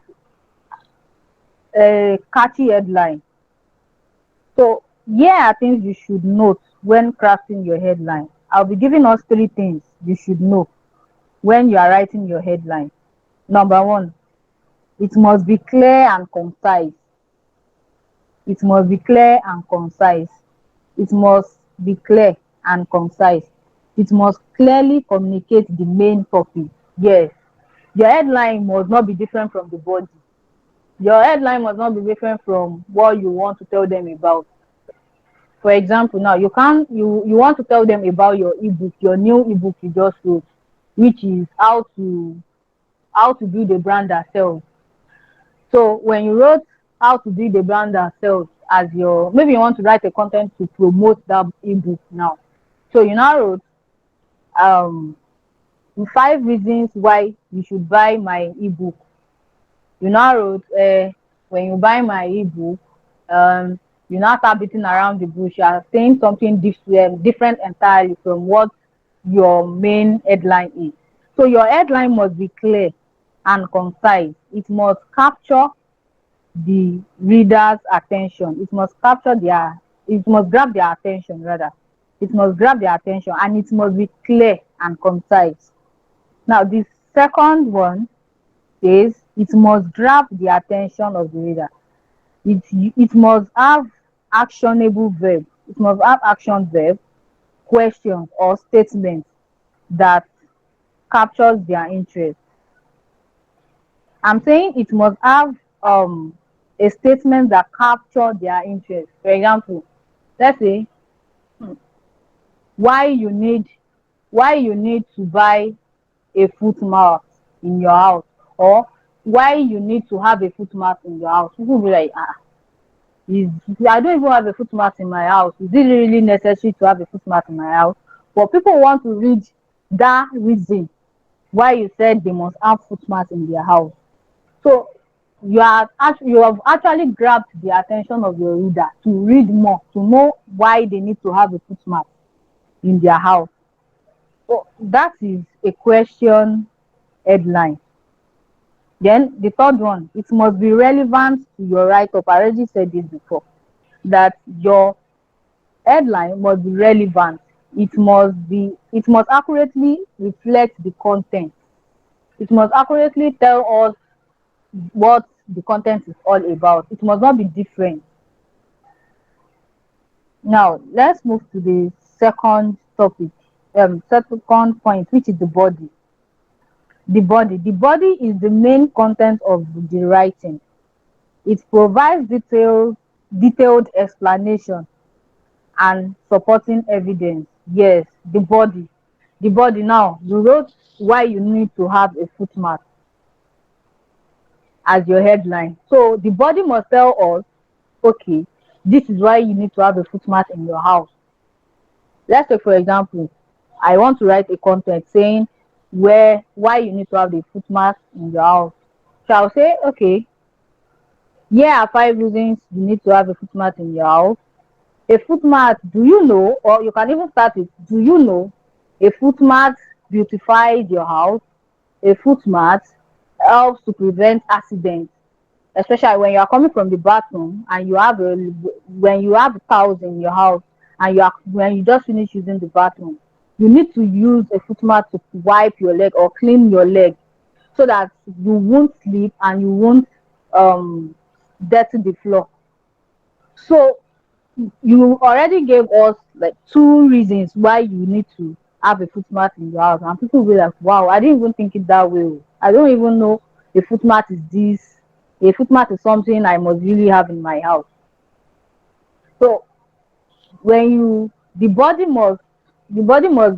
a catchy headline. So here are things you should note when crafting your headline. I'll be giving us 3 things you should know when you are writing your headline. Number one, it must be clear and concise. It must be clear and concise. It must be clear and concise. It must clearly communicate the main topic. Yes, your headline must not be different from the body. Your headline must not be different from what you want to tell them about. For example, now you can you want to tell them about your ebook, your new ebook you just wrote, which is how to build a brand that sells. So when you wrote how to build a brand that sells as your, maybe you want to write a content to promote that ebook now. So you now wrote um 5 reasons why you should buy my ebook. You now wrote when you buy my ebook, you now start beating around the bush. You are saying something different entirely from what your main headline is. So your headline must be clear and concise. It must capture the reader's attention. It must grab their attention rather. It must grab their attention, and it must be clear and concise. Now the second one is it must grab the attention of the reader. It must have actionable verb. It must have action verb, questions or statements that captures their interest. I'm saying it must have a statement that capture their interest. For example, let's say why you need why you need to buy a foot mat in your house, or why you need to have a foot mat in your house. People will be like, is I don't even have a foot mat in my house. Is it really necessary to have a foot mat in my house? But people want to read that reason why you said they must have foot mat in their house. So you have actually grabbed the attention of your reader to read more, to know why they need to have a foot mat in their house. So that is a question headline. Then the third one, it must be relevant to your write-up. I already said this before, that your headline must be relevant. It must accurately reflect the content. It must accurately tell us what the content is all about. It must not be different. Now let's move to the second topic, second point, which is the body. The body is the main content of the writing. It provides detailed explanation and supporting evidence. Yes, the body. Now you wrote why you need to have a footmat as your headline, so the body must tell us, okay, this is why you need to have a footmat in your house. Let's say, for example, I want to write a content saying why you need to have the footmat in your house. So I'll say, okay, here are 5 reasons you need to have a footmat in your house. A footmat, do you know, or you can even start with, do you know a footmat beautifies your house? A footmat helps to prevent accidents, especially when you are coming from the bathroom and when you have towels in your house and when you just finish using the bathroom, you need to use a footmat to wipe your leg or clean your leg so that you won't slip and you won't um dirty the floor. So you already gave us like 2 reasons why you need to have a footmat in your house, and people will be like, wow, I didn't even think it that way. I don't even know a footmat is this. A footmat is something I must really have in my house. So when you the body must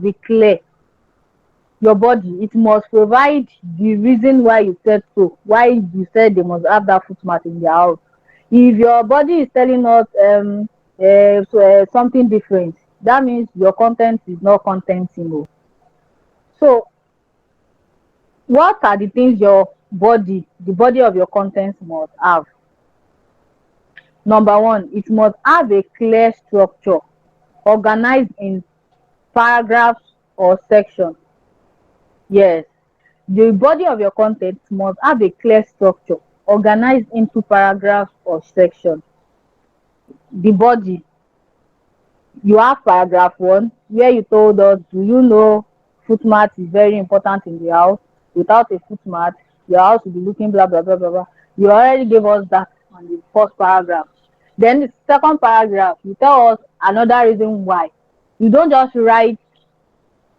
be clear. Your body, it must provide the reason why you said so, why you said they must have that footmat in their house. If your body is telling us something different, that means your content is not contenting. So what are the things the body of your content must have? Number one, it must have a clear structure, organized in paragraphs or sections. Yes, the body of your content must have a clear structure, organized into paragraphs or sections. The body, you have paragraph one where you told us, do you know footmat is very important in the house? Without a footmat, your house will be looking blah blah blah blah blah. You already gave us that on the first paragraph. Then the second paragraph, you tell us another reason why. You don't just write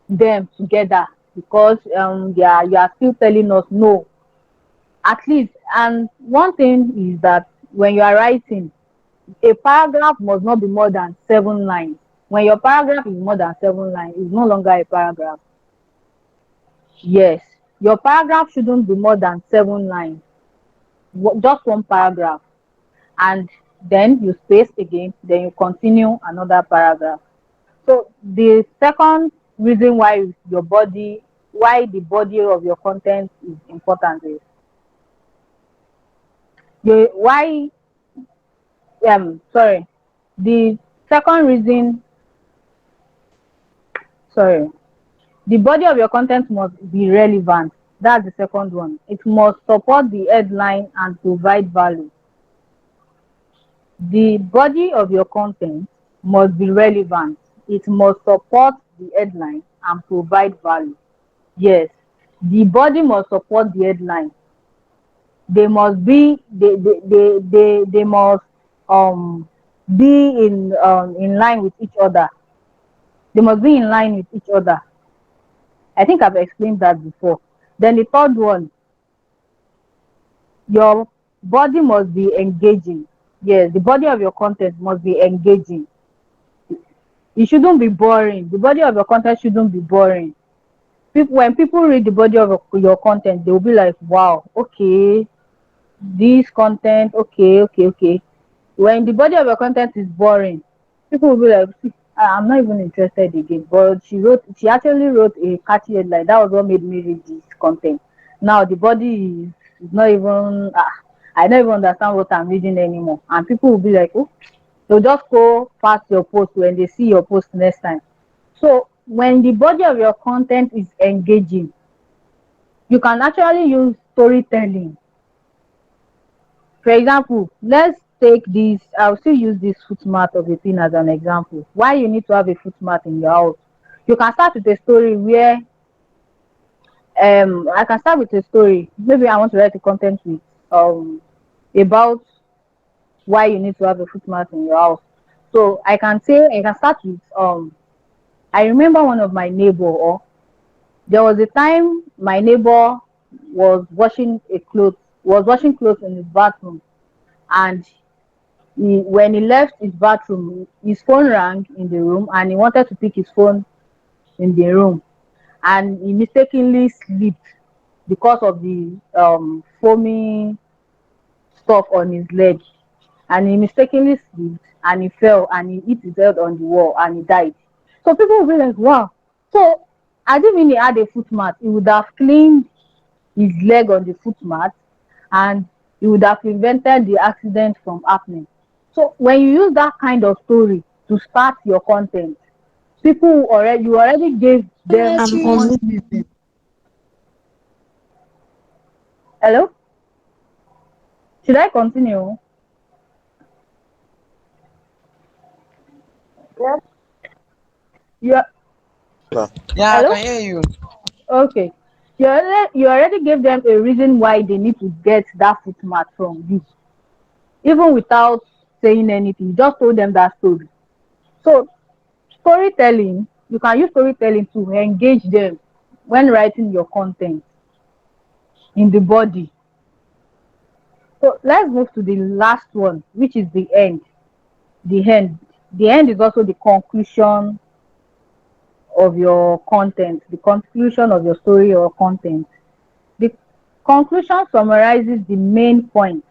them together because you are still telling us no. At least, and one thing is that when you are writing, a paragraph must not be more than 7 lines. When your paragraph is more than 7 lines, it's no longer a paragraph. Yes, your paragraph shouldn't be more than 7 lines, just one paragraph, and then you space again, then you continue another paragraph. So the second reason why the body of your content is important is why sorry. The second reason, sorry, the body of your content must be relevant. That's the second one. It must support the headline and provide value. The body of your content must be relevant. It must support the headline and provide value. Yes, the body must support the headline. They must be in line with each other. They must be in line with each other. I think I've explained that before. Then the third one, your body must be engaging. Yes, the body of your content must be engaging. It shouldn't be boring. The body of your content shouldn't be boring. When people read the body of your content, they'll be like, wow, okay, this content, okay, okay, okay. When the body of your content is boring, people will be like, "See, I'm not even interested again." But she actually wrote a catchy headline. That was what made me read this content. Now the body is not even, I don't even understand what I'm reading anymore. And people will be like, oh, they'll just go past your post when they see your post next time. So when the body of your content is engaging, you can actually use storytelling. For example, let's take this. I'll still use this footmat of a thing as an example. Why you need to have a footmat in your house? You can start with a story where I can start with a story. Maybe I want to write a content with about why you need to have a footmat in your house. So I can start with I remember one of my neighbor, or There was a time my neighbor was washing clothes in his bathroom, and when he left his bathroom, his phone rang in the room, and he wanted to pick his phone in the room, and he mistakenly slipped because of the foamy stuff on his leg, and he mistakenly slipped and he fell and he hit his head on the wall and he died. So people will be like, wow. So I didn't mean he had a foot mat. He would have cleaned his leg on the foot mat, and he would have prevented the accident from happening. So when you use that kind of story to start your content, people already you already gave them I'm one on. reason. Hello? Should I continue? Yeah. You are, Yeah, I hello? can hear you. Okay. You already gave them a reason why they need to get that foot mat from you. Even without saying anything, you just told them that story. So storytelling, you can use storytelling to engage them when writing your content in the body. So let's move to the last one, which is the end. The end. The end is also the conclusion of your content, the conclusion of your story or content. The conclusion summarizes the main point,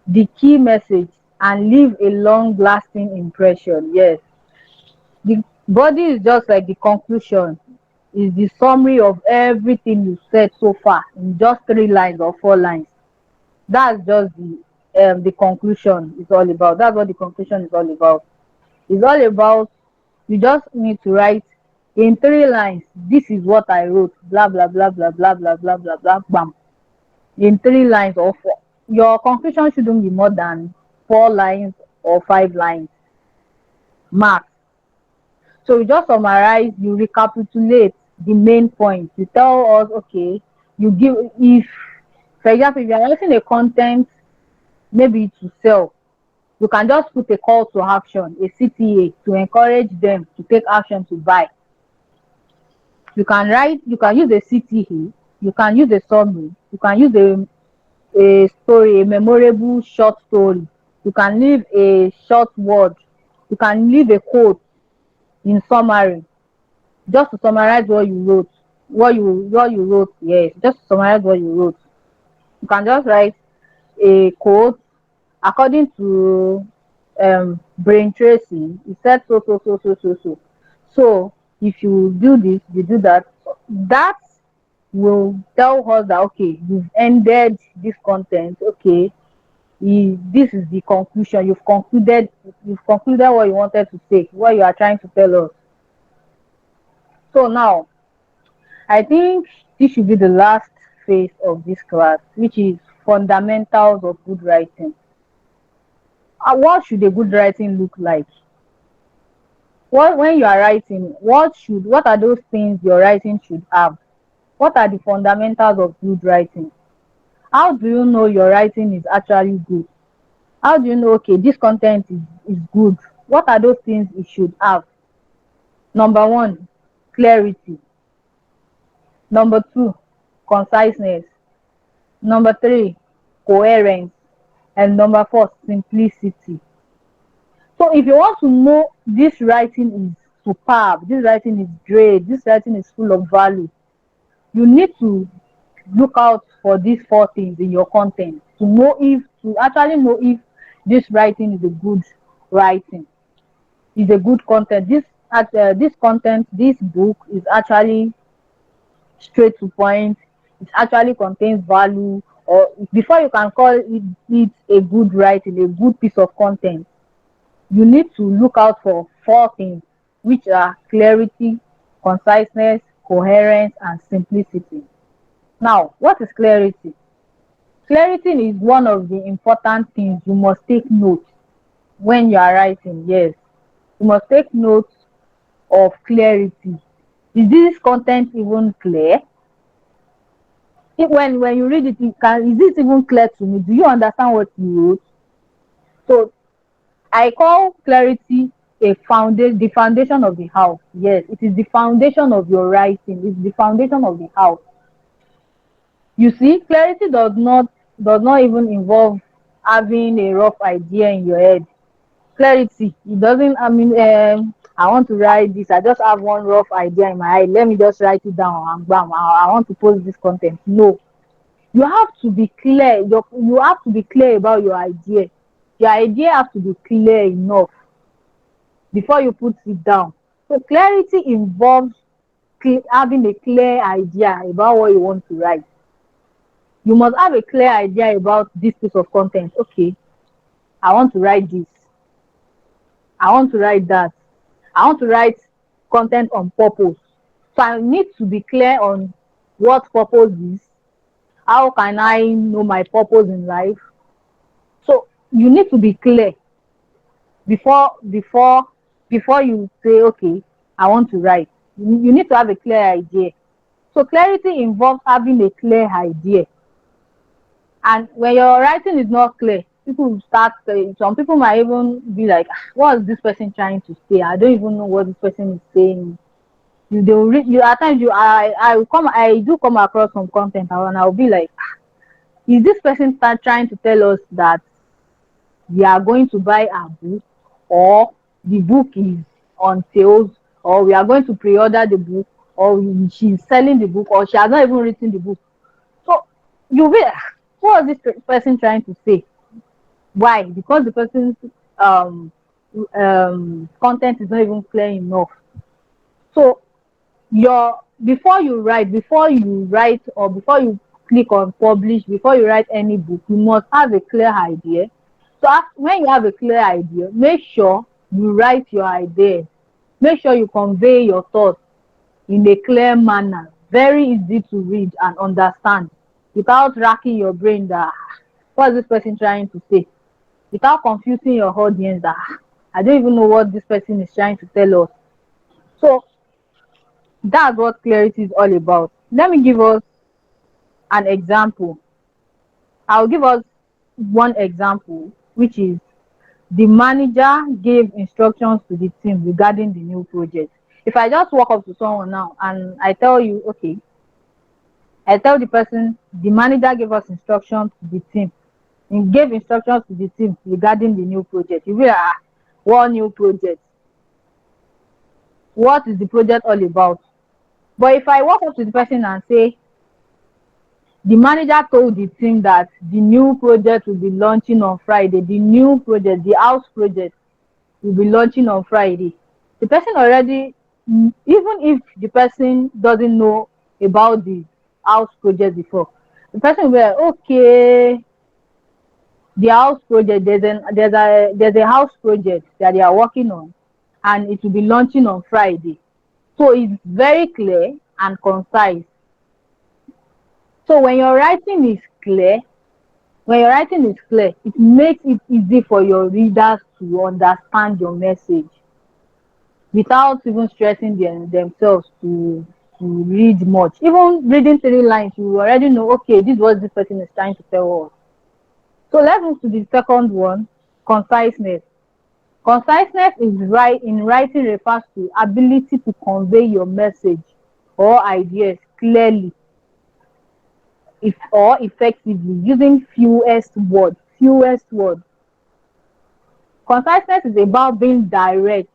the key message, and leave a long lasting impression. Yes. The body is just like the conclusion, is the summary of everything you said so far in just 3 lines or 4 lines. That's just the conclusion is all about. That's what the conclusion is all about. It's all about, you just need to write in 3 lines, this is what I wrote, blah blah blah blah blah blah blah blah blah bam. In 3 lines or four. Your conclusion shouldn't be more than 4 lines or 5 lines max. So you just summarize, you recapitulate the main point. You tell us, okay, you give, if for example, if you are writing a content maybe to sell, you can just put a call to action, a CTA, to encourage them to take action to buy. You can use a CTA, you can use a summary, you can use a story, a memorable short story. You can leave a short word. You can leave a quote in summary, just to summarize what you wrote. What you wrote, yes, just to summarize what you wrote. You can just write a quote according to Brain Tracy. He said so so so so so so. So if you do this, you do that. That will tell us that okay, you've ended this content. Okay, this is the conclusion. You've concluded what you wanted to say, what you are trying to tell us. So now I think this should be the last phase of this class, which is fundamentals of good writing. What should a good writing look like? What When you are writing, what are those things your writing should have? What are the fundamentals of good writing? How do you know your writing is actually good? How do you know, okay, this content is good? What are those things it should have? Number one, clarity. Number two, conciseness. Number three, coherence. And number four, simplicity. So if you want to know this writing is superb, this writing is great, this writing is full of value, you need to look out for these 4 things in your content to actually know if this writing is a good writing, is a good content. This content, this book is actually straight to point. It actually contains value, or before you can call it a good writing, a good piece of content, you need to look out for 4 things, which are clarity, conciseness, coherence, and simplicity. Now, what is clarity? Clarity is one of the important things you must take note when you are writing. Yes, you must take note of clarity. Is this content even clear? When you read it, is it even clear to me? Do you understand what you wrote? So I call clarity a foundation, the foundation of the house. Yes, it is the foundation of your writing. It's the foundation of the house. You see, clarity does not even involve having a rough idea in your head. Clarity, it doesn't. I mean, I want to write this. I just have one rough idea in my head. Let me just write it down and bam. I want to post this content. No, you have to be clear. You have to be clear about your idea. Your idea has to be clear enough before you put it down. So clarity involves having a clear idea about what you want to write. You must have a clear idea about this piece of content. Okay, I want to write this. I want to write that. I want to write content on purpose. So I need to be clear on what purpose is. How can I know my purpose in life? So you need to be clear before before before you say, okay, I want to write. You need to have a clear idea. So clarity involves having a clear idea. And when your writing is not clear, people start saying, some people might even be like, "Ah, what is this person trying to say? I don't even know what this person is saying." They'll read you at times. I do come across some content and I'll be like, "Ah, is this person start trying to tell us that we are going to buy a book, or the book is on sales, or we are going to pre-order the book, or she's selling the book, or she has not even written the book." So you'll be like, "Ah, what is this person trying to say?" Why? Because the person's um, content is not even clear enough. So your before you write, or before you click on publish, before you write any book, you must have a clear idea. So when you have a clear idea, make sure you write your idea. Make sure you convey your thoughts in a clear manner, very easy to read and understand, without racking your brain that, "Ah, what is this person trying to say?" Without confusing your audience that, "Ah, I don't even know what this person is trying to tell us." So that's what clarity is all about. Let me give us an example. I'll give us one example, which is the manager gave instructions to the team regarding the new project. If I just walk up to someone now and I tell you, okay, I tell the person the manager gave us instructions to the team. He gave instructions to the team regarding the new project. You will, ah, what new project? What is the project all about? But if I walk up to the person and say, the manager told the team that the new project will be launching on Friday, the new project, the house project will be launching on Friday. The person already, even if the person doesn't know about the house project before, the person will be like, okay, the house project, there's a house project that they are working on, and it will be launching on Friday. So it's very clear and concise. So when your writing is clear, it makes it easy for your readers to understand your message without even stressing themselves to read much. Even reading 3 lines, you already know, okay, this is what this person is trying to tell us. So let's move to the second one, conciseness. Conciseness is right in writing refers to ability to convey your message or ideas clearly, if or effectively, using fewest words. Fewest words. Conciseness is about being direct.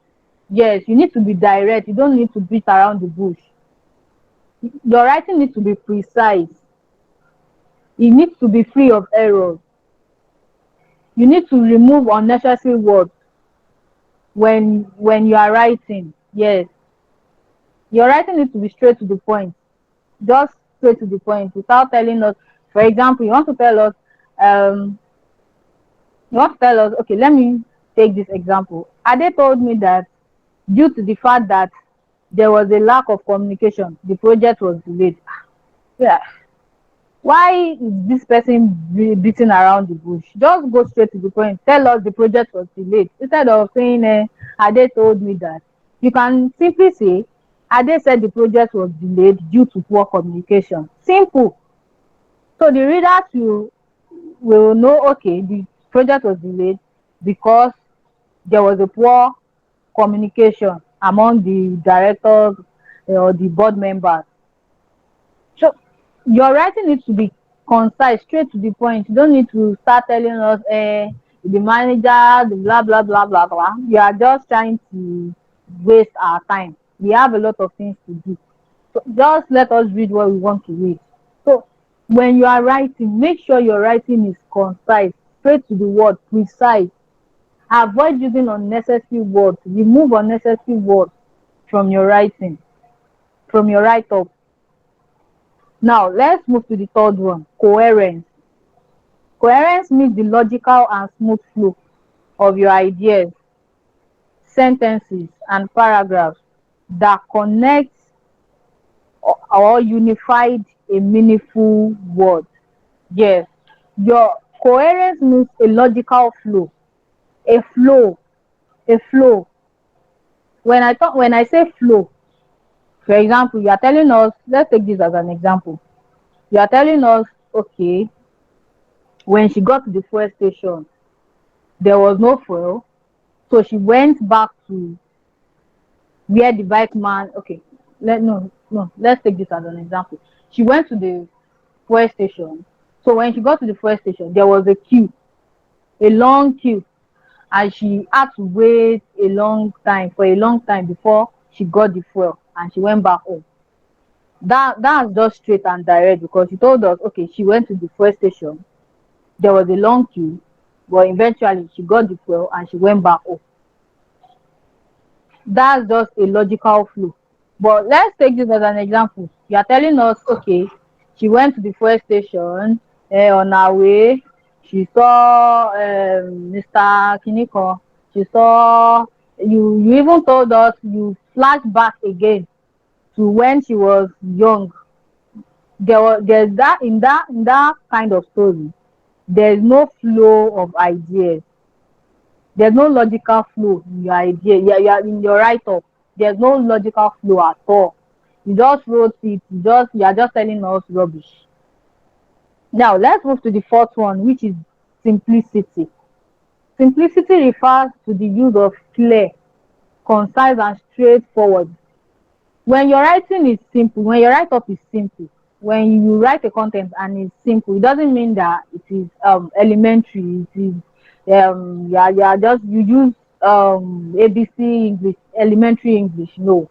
Yes, you need to be direct. You don't need to beat around the bush. Your writing needs to be precise. It needs to be free of errors. You need to remove unnecessary words when you are writing. Yes, your writing needs to be straight to the point. Just straight to the point without telling us. For example, um, you want to tell us, okay, let me take this example. Ade told me that due to the fact that there was a lack of communication, the project was delayed. Yeah. Why is this person beating around the bush? Just go straight to the point. Tell us the project was delayed. Instead of saying, Ade told me that. You can simply say, Ade said the project was delayed due to poor communication. Simple. So the readers will know, okay, the project was delayed because there was a poor communication among the directors or the board members. So your writing needs to be concise, straight to the point. You don't need to start telling us, the manager, the blah blah blah blah blah. You are just trying to waste our time. We have a lot of things to do. So just let us read what we want to read. So when you are writing, make sure your writing is concise, straight to the word, precise. Avoid using unnecessary words. Remove unnecessary words from your writing, from your write up. Now, let's move to the third one, coherence. Coherence means the logical and smooth flow of your ideas, sentences, and paragraphs that connect or unified a meaningful word. Yes, your coherence means a logical flow, a flow, a flow. When I say flow, for example, you are telling us, let's take this as an example. You are telling us, okay, when she got to the fuel station, there was no fuel, so she went back to where the bike man. Okay, let's take this as an example. She went to the fuel station. So when she got to the fuel station, there was a queue, a long queue, and she had to wait a long time before she got the fuel, and she went back home. That's just straight and direct because she told us, okay, she went to the fuel station. There was a long queue, but eventually she got the fuel and she went back home. That's just a logical flow. But let's take this as an example. You are telling us, okay, she went to the fuel station. On her way, she saw Mr. Kiniko. She saw you. You even told us you flash back again to when she was young. There's that in that kind of story. There's no flow of ideas. There's no logical flow in your idea. You are in your write up. There's no logical flow at all. You just wrote it. You are just telling us rubbish. Now let's move to the fourth one, which is simplicity. Simplicity refers to the use of clear, concise, and straightforward. When your writing is simple, when your write up is simple, when you write a content and it's simple, it doesn't mean that it is elementary. It is yeah, just you use ABC English, elementary English. No.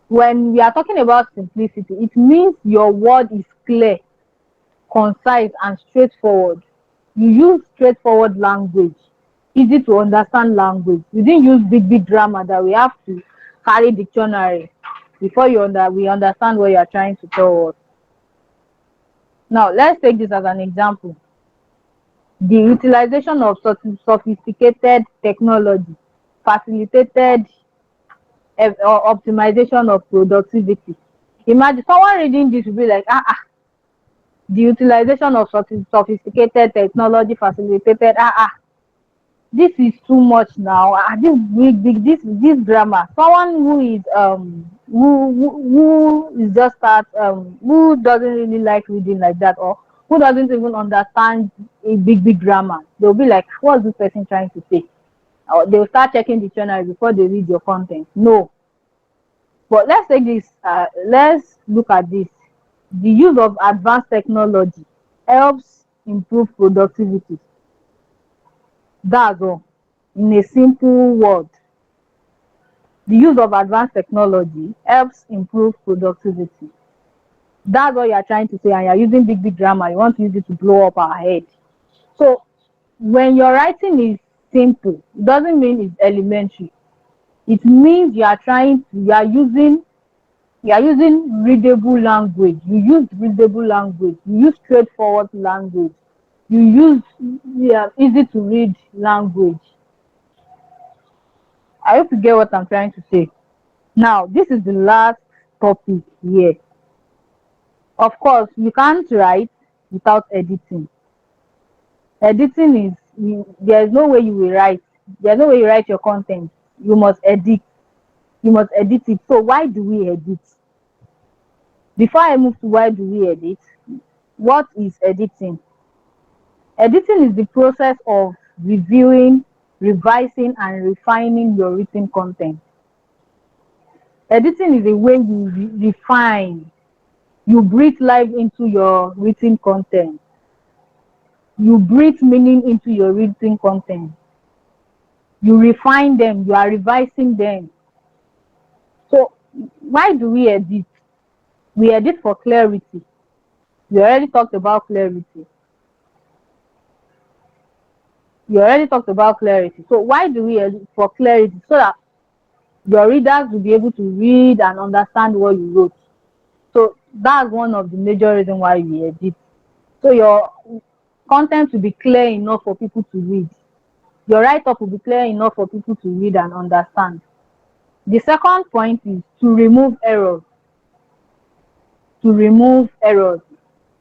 When we are talking about simplicity, it means your word is clear, concise, and straightforward. You use straightforward language, easy to understand language. You didn't use big grammar that we have to carry dictionary before we understand what you are trying to tell us. Now let's take this as an example. The utilization of sophisticated technology facilitated or optimization of productivity. Imagine someone reading this will be like, the utilization of sophisticated technology facilitated, this is too much now. This big this grammar. Someone who is who is just start who doesn't really like reading like that, or who doesn't even understand a big grammar, they'll be like, what's this person trying to say? Or they'll start checking dictionary before they read your content. No. But let's take this. Let's look at this. The use of advanced technology helps improve productivity. That's all. In a simple word, the use of advanced technology helps improve productivity. That's what you're trying to say, and you're using big grammar. You want to use it to blow up our head. So, when your writing is simple, it doesn't mean it's elementary. It means you are using readable language. You use readable language. You use straightforward language. You use easy to read language. I hope you get what I'm trying to say. Now, this is the last topic here. Of course, you can't write without editing. Editing is, there's no way you will write. There's no way you write your content. You must edit. You must edit it. So why do we edit? Before I move to why do we edit, what is editing? Editing is the process of reviewing. revising and refining your written content. Editing is a way you refine, you breathe life into your written content, you breathe meaning into your written content, you refine them, you are revising them. So why do we edit? We edit for clarity. We already talked about clarity. You already talked about clarity. So why do we edit? For clarity, so that your readers will be able to read and understand what you wrote. So that's one of the major reasons why we edit. So your content will be clear enough for people to read. Your write-up will be clear enough for people to read and understand. The second point is to remove errors. To remove errors.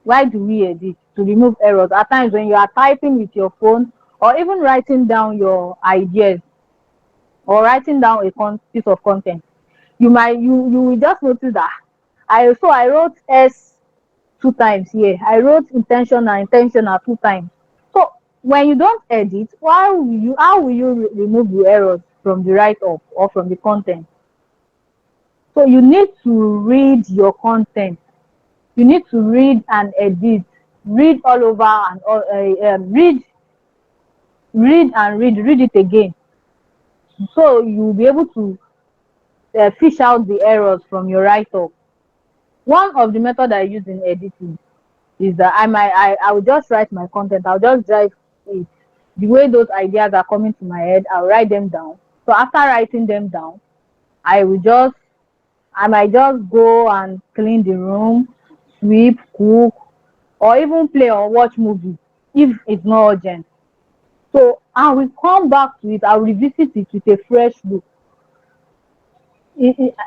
Why do we edit? To remove errors. At times when you are typing with your phone or even writing down your ideas or writing down a piece of content, you will just notice that I wrote S two times here. I wrote intentional two times. So when you don't edit, how will you remove the errors from the write up or from the content? So you need to read your content. You need to read and edit. Read all over and read it again. So you'll be able to fish out the errors from your write up. One of the method I use in editing is that I will just write my content. I'll just drive it. The way those ideas are coming to my head, I'll write them down. So after writing them down, I will just I might just go and clean the room, sweep, cook, or even play or watch movie if it's not urgent. So I will come back to it, I'll revisit it with a fresh look.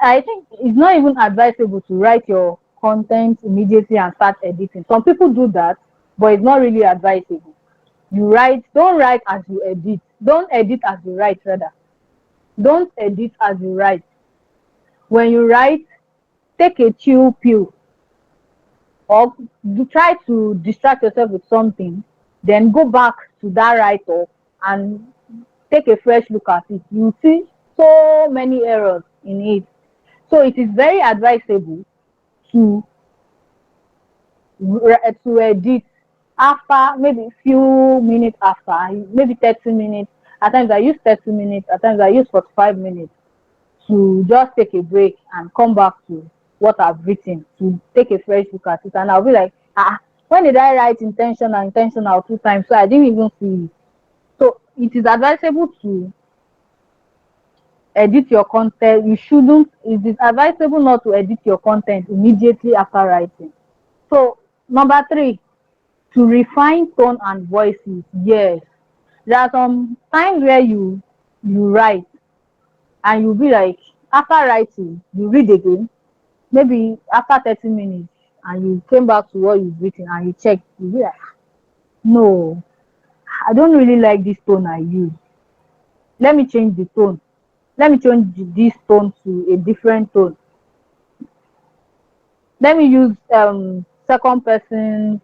I think it's not even advisable to write your content immediately and start editing. Some people do that, but it's not really advisable. Don't write as you edit. Don't edit as you write, rather. Don't edit as you write. When you write, take a chill pill or try to distract yourself with something, then go back to that write up and take a fresh look at it. You see so many errors in it. So it is very advisable to to edit after maybe few minutes after, maybe 30 minutes. At times I use 30 minutes, at times I use 45 minutes to just take a break and come back to what I've written to take a fresh look at it. And I'll be like, when did I write intentional two times? So I didn't even see it. So it is advisable to edit your content. It is advisable not to edit your content immediately after writing. So number three, to refine tone and voices. Yes, there are some times where you write and you'll be like, after writing you read again, maybe after 30 minutes, and you came back to what you've written and you check, you'll be like, no, I don't really like this tone I use. Let me change the tone. Let me change this tone to a different tone. Let me use second person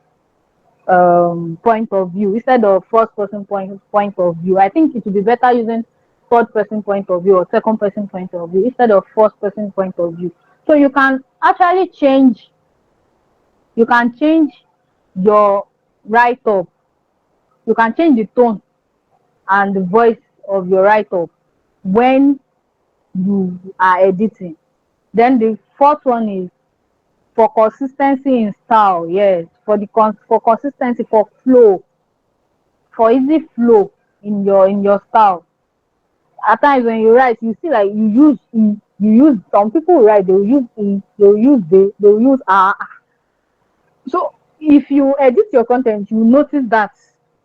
point of view instead of first person point of view. I think it would be better using third person point of view or second person point of view instead of first person point of view. So you can actually change your write up. You can change the tone and the voice of your write up when you are editing. Then the fourth one is for consistency in style. Yes, for consistency, for flow, for easy flow in your style. At times when you write, you see like you use some people write, they will use they will use they will use So if you edit your content, you notice that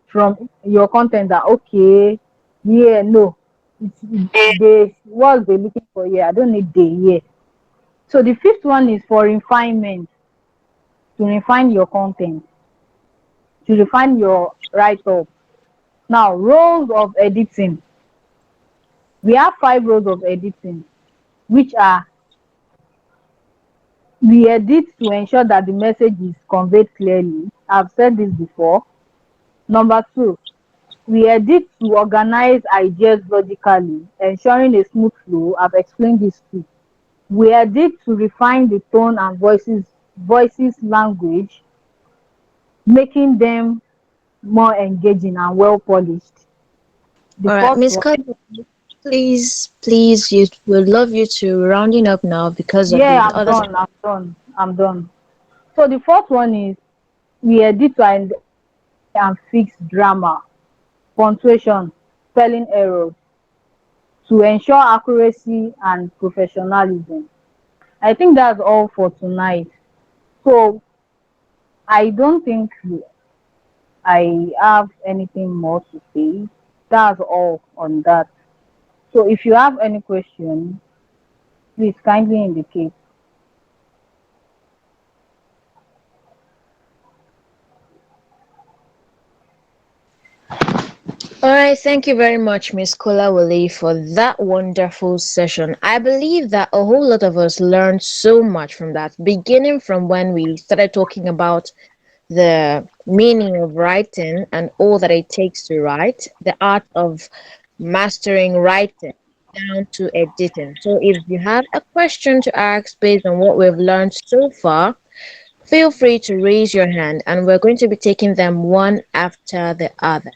from your content that okay, yeah, no, it's the words they're looking for here. I don't need the here. So the fifth one is for refinement, to refine your content, to refine your write up. Now, roles of editing. We have 5 roles of editing, which are: we edit to ensure that the message is conveyed clearly. I've said this before. Number two, We edit to organize ideas logically, ensuring a smooth flow. I've explained this too. We edit to refine the tone and voices language, making them more engaging and well polished. The All right, fourth Miss one, Cud, please, you would love you to rounding up now because of the yeah, I'm others. done. I'm done. I'm done. So the fourth one is we edit to identify and fix drama, punctuation, spelling errors to ensure accuracy and professionalism. I think that's all for tonight. So I don't think I have anything more to say. That's all on that. So if you have any question, please kindly indicate. All right, thank you very much, Miss Kolawole, for that wonderful session. I believe that a whole lot of us learned so much from that, beginning from when we started talking about the meaning of writing and all that it takes to write, the art of mastering writing down to editing. So if you have a question to ask based on what we've learned so far, feel free to raise your hand and we're going to be taking them one after the other.